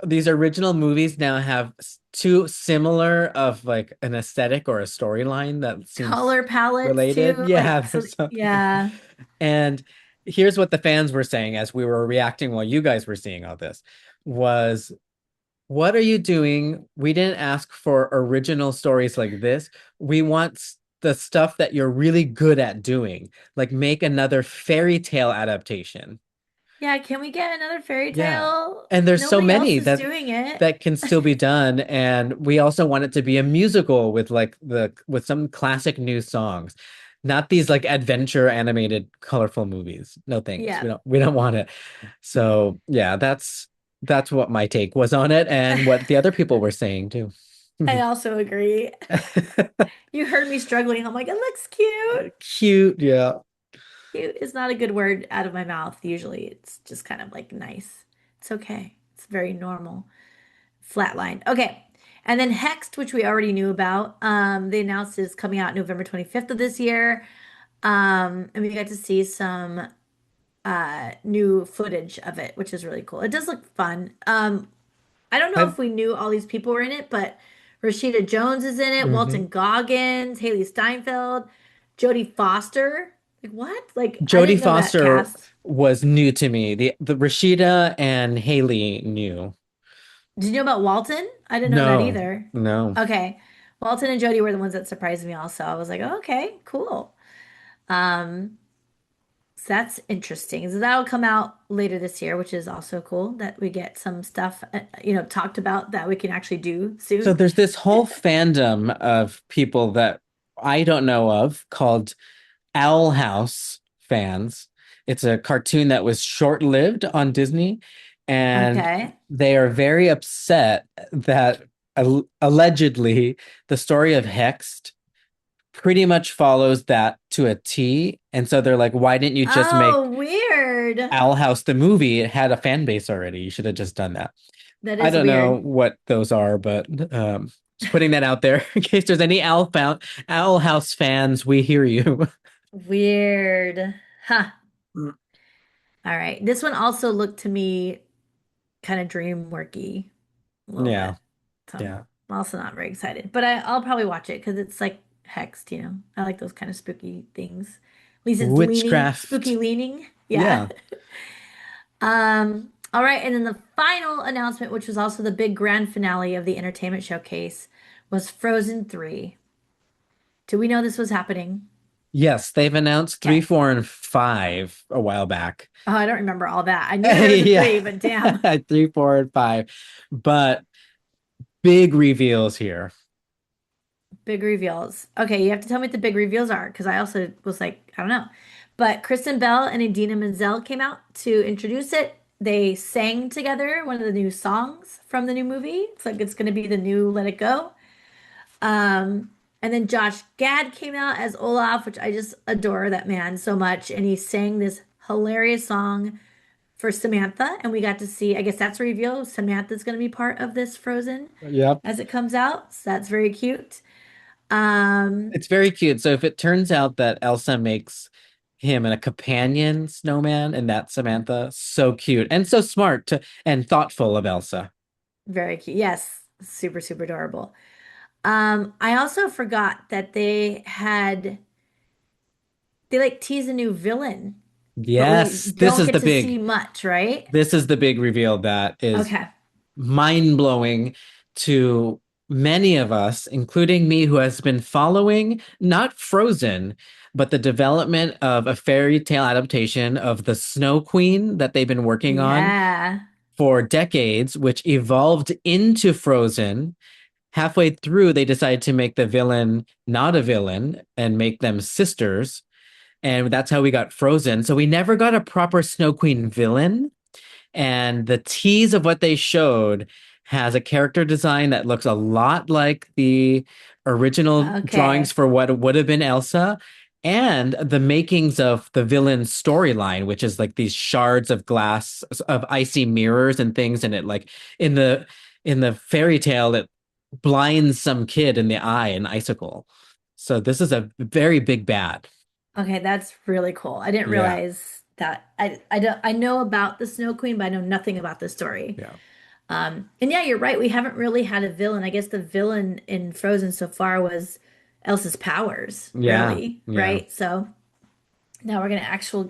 these original movies now have too similar of like an aesthetic or a storyline that seems Color palettes related. too. Yeah, Like so, there's something. yeah. And here's what the fans were saying as we were reacting while you guys were seeing all this. was, what are you doing? We didn't ask for original stories like this. We want the stuff that you're really good at doing. Like make another fairy tale adaptation. Yeah, can we get another fairy Yeah. tale? And there's so Nobody else many is that doing it. that can still be done. And we also want it to be a musical with like the with some classic new songs. Not these like adventure animated colorful movies. No thanks. Yeah. We don't want it. So yeah, that's what my take was on it and what the other people were saying too. I also agree. You heard me struggling. I'm like, it looks cute. Cute, yeah. Cute is not a good word out of my mouth. Usually it's just kind of like nice. It's okay. It's very normal. Flatline. Okay. And then Hext, which we already knew about, they announced is coming out November 25th of this year. And we got to see some new footage of it, which is really cool. It does look fun. I don't know I've if we knew all these people were in it, but Rashida Jones is in it, mhm. Walton Goggins, Haley Steinfeld, Jodie Foster. Like what? Like I Jodie didn't know that Foster cast. was new to me. The Rashida and Haley knew. Did you know about Walton? I didn't know that No, either. no. Okay. Walton and Jodie were the ones that surprised me also. I was like, oh, okay, cool. Um, so that's interesting. So that'll come out later this year, which is also cool that we get some stuff, talked about that we can actually do So soon. there's this whole fandom of people that I don't know of called Owl House fans. It's a cartoon that was short-lived on Disney, and Okay. they are very upset that allegedly the story of Hext pretty much follows that to a T. And so they're like, why didn't you just make Oh, weird. Owl House the movie? It had a fan base already. You should have just done that. That I is don't know weird. what those are, but just putting that out there in case there's any Owl House fans, we hear you. Weird. Huh. All right. This one also looked to me kind of dream worky a little Yeah, bit. So yeah. I'm also not very excited. But I'll probably watch it because it's like hexed, you know. I like those kind of spooky things. At least it's leaning, spooky Witchcraft. leaning. Yeah. Yeah. All right, and then the final announcement, which was also the big grand finale of the entertainment showcase, was Frozen 3. Do we know this was happening? Yes, they've announced three, Okay. four, and five a while back. Oh, I don't remember all that. I knew there was a Yeah. three, but damn. Three, four, and five. But big reveals here. Big reveals. Okay, you have to tell me what the big reveals are because I also was like, I don't know. But Kristen Bell and Idina Menzel came out to introduce it. They sang together one of the new songs from the new movie. It's like it's going to be the new Let It Go. And then Josh Gad came out as Olaf, which I just adore that man so much. And he sang this hilarious song for Samantha. And we got to see, I guess that's a reveal. Samantha's going to be part of this Frozen Yep. as it comes out. So that's very cute. Um, It's very cute. So if it turns out that Elsa makes him a companion snowman and that's Samantha, so cute and so smart and thoughtful of Elsa. Very cute. Yes, super, super adorable. I also forgot that they like tease a new villain, but we Yes, don't get to see much, right? this is the big reveal that is Okay. mind-blowing to many of us, including me, who has been following not Frozen, but the development of a fairy tale adaptation of the Snow Queen that they've been working on Yeah. for decades, which evolved into Frozen. Halfway through, they decided to make the villain not a villain and make them sisters. And that's how we got Frozen. So we never got a proper Snow Queen villain. And the tease of what they showed has a character design that looks a lot like the original drawings Okay. for what would have been Elsa, and the makings of the villain's storyline, which is like these shards of glass of icy mirrors and things, and it like in the fairy tale it blinds some kid in the eye, an icicle. So this is a very big bad. Okay, that's really cool. I didn't Yeah, realize that. I don't I know about the Snow Queen, but I know nothing about the story. yeah, And yeah, you're right. We haven't really had a villain. I guess the villain in Frozen so far was Elsa's powers, yeah, really, yeah. right? So now we're gonna actually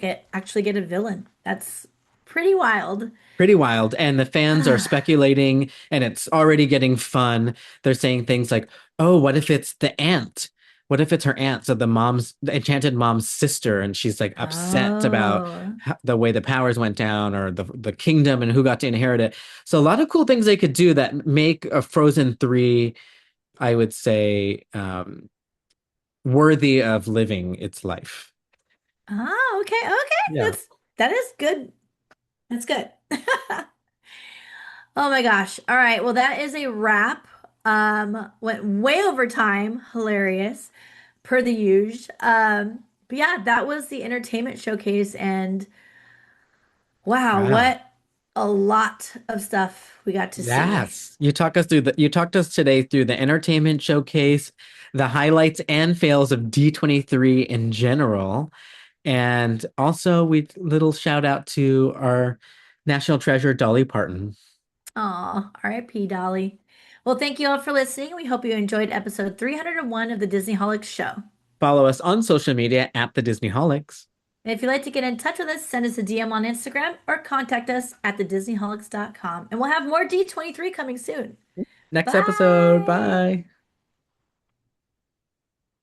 get a villain. That's pretty wild. Pretty wild. And the fans are speculating, and it's already getting fun. They're saying things like, oh, what if it's the aunt? What if it's her aunt? So the enchanted mom's sister, and she's like upset about Oh, the way the powers went down or the kingdom and who got to inherit it. So a lot of cool things they could do that make a Frozen 3, I would say, worthy of living its life. okay, okay. Yeah. That is good. That's good. Oh my gosh. All right. Well, that is a wrap. Went way over time. Hilarious, per the usual. But yeah, that was the entertainment showcase, and wow, Wow. what a lot of stuff we got to see. Yes. You talked us today through the entertainment showcase, the highlights and fails of D23 in general. And also we little shout out to our national treasure, Dolly Parton. Aw, R.I.P. Dolly. Well, thank you all for listening. We hope you enjoyed episode 301 of the Disneyholics Show. Follow us on social media at the Disneyholics. And if you'd like to get in touch with us, send us a DM on Instagram or contact us at thedisneyholics.com. And we'll have more D23 coming soon. Next episode. Bye. Bye.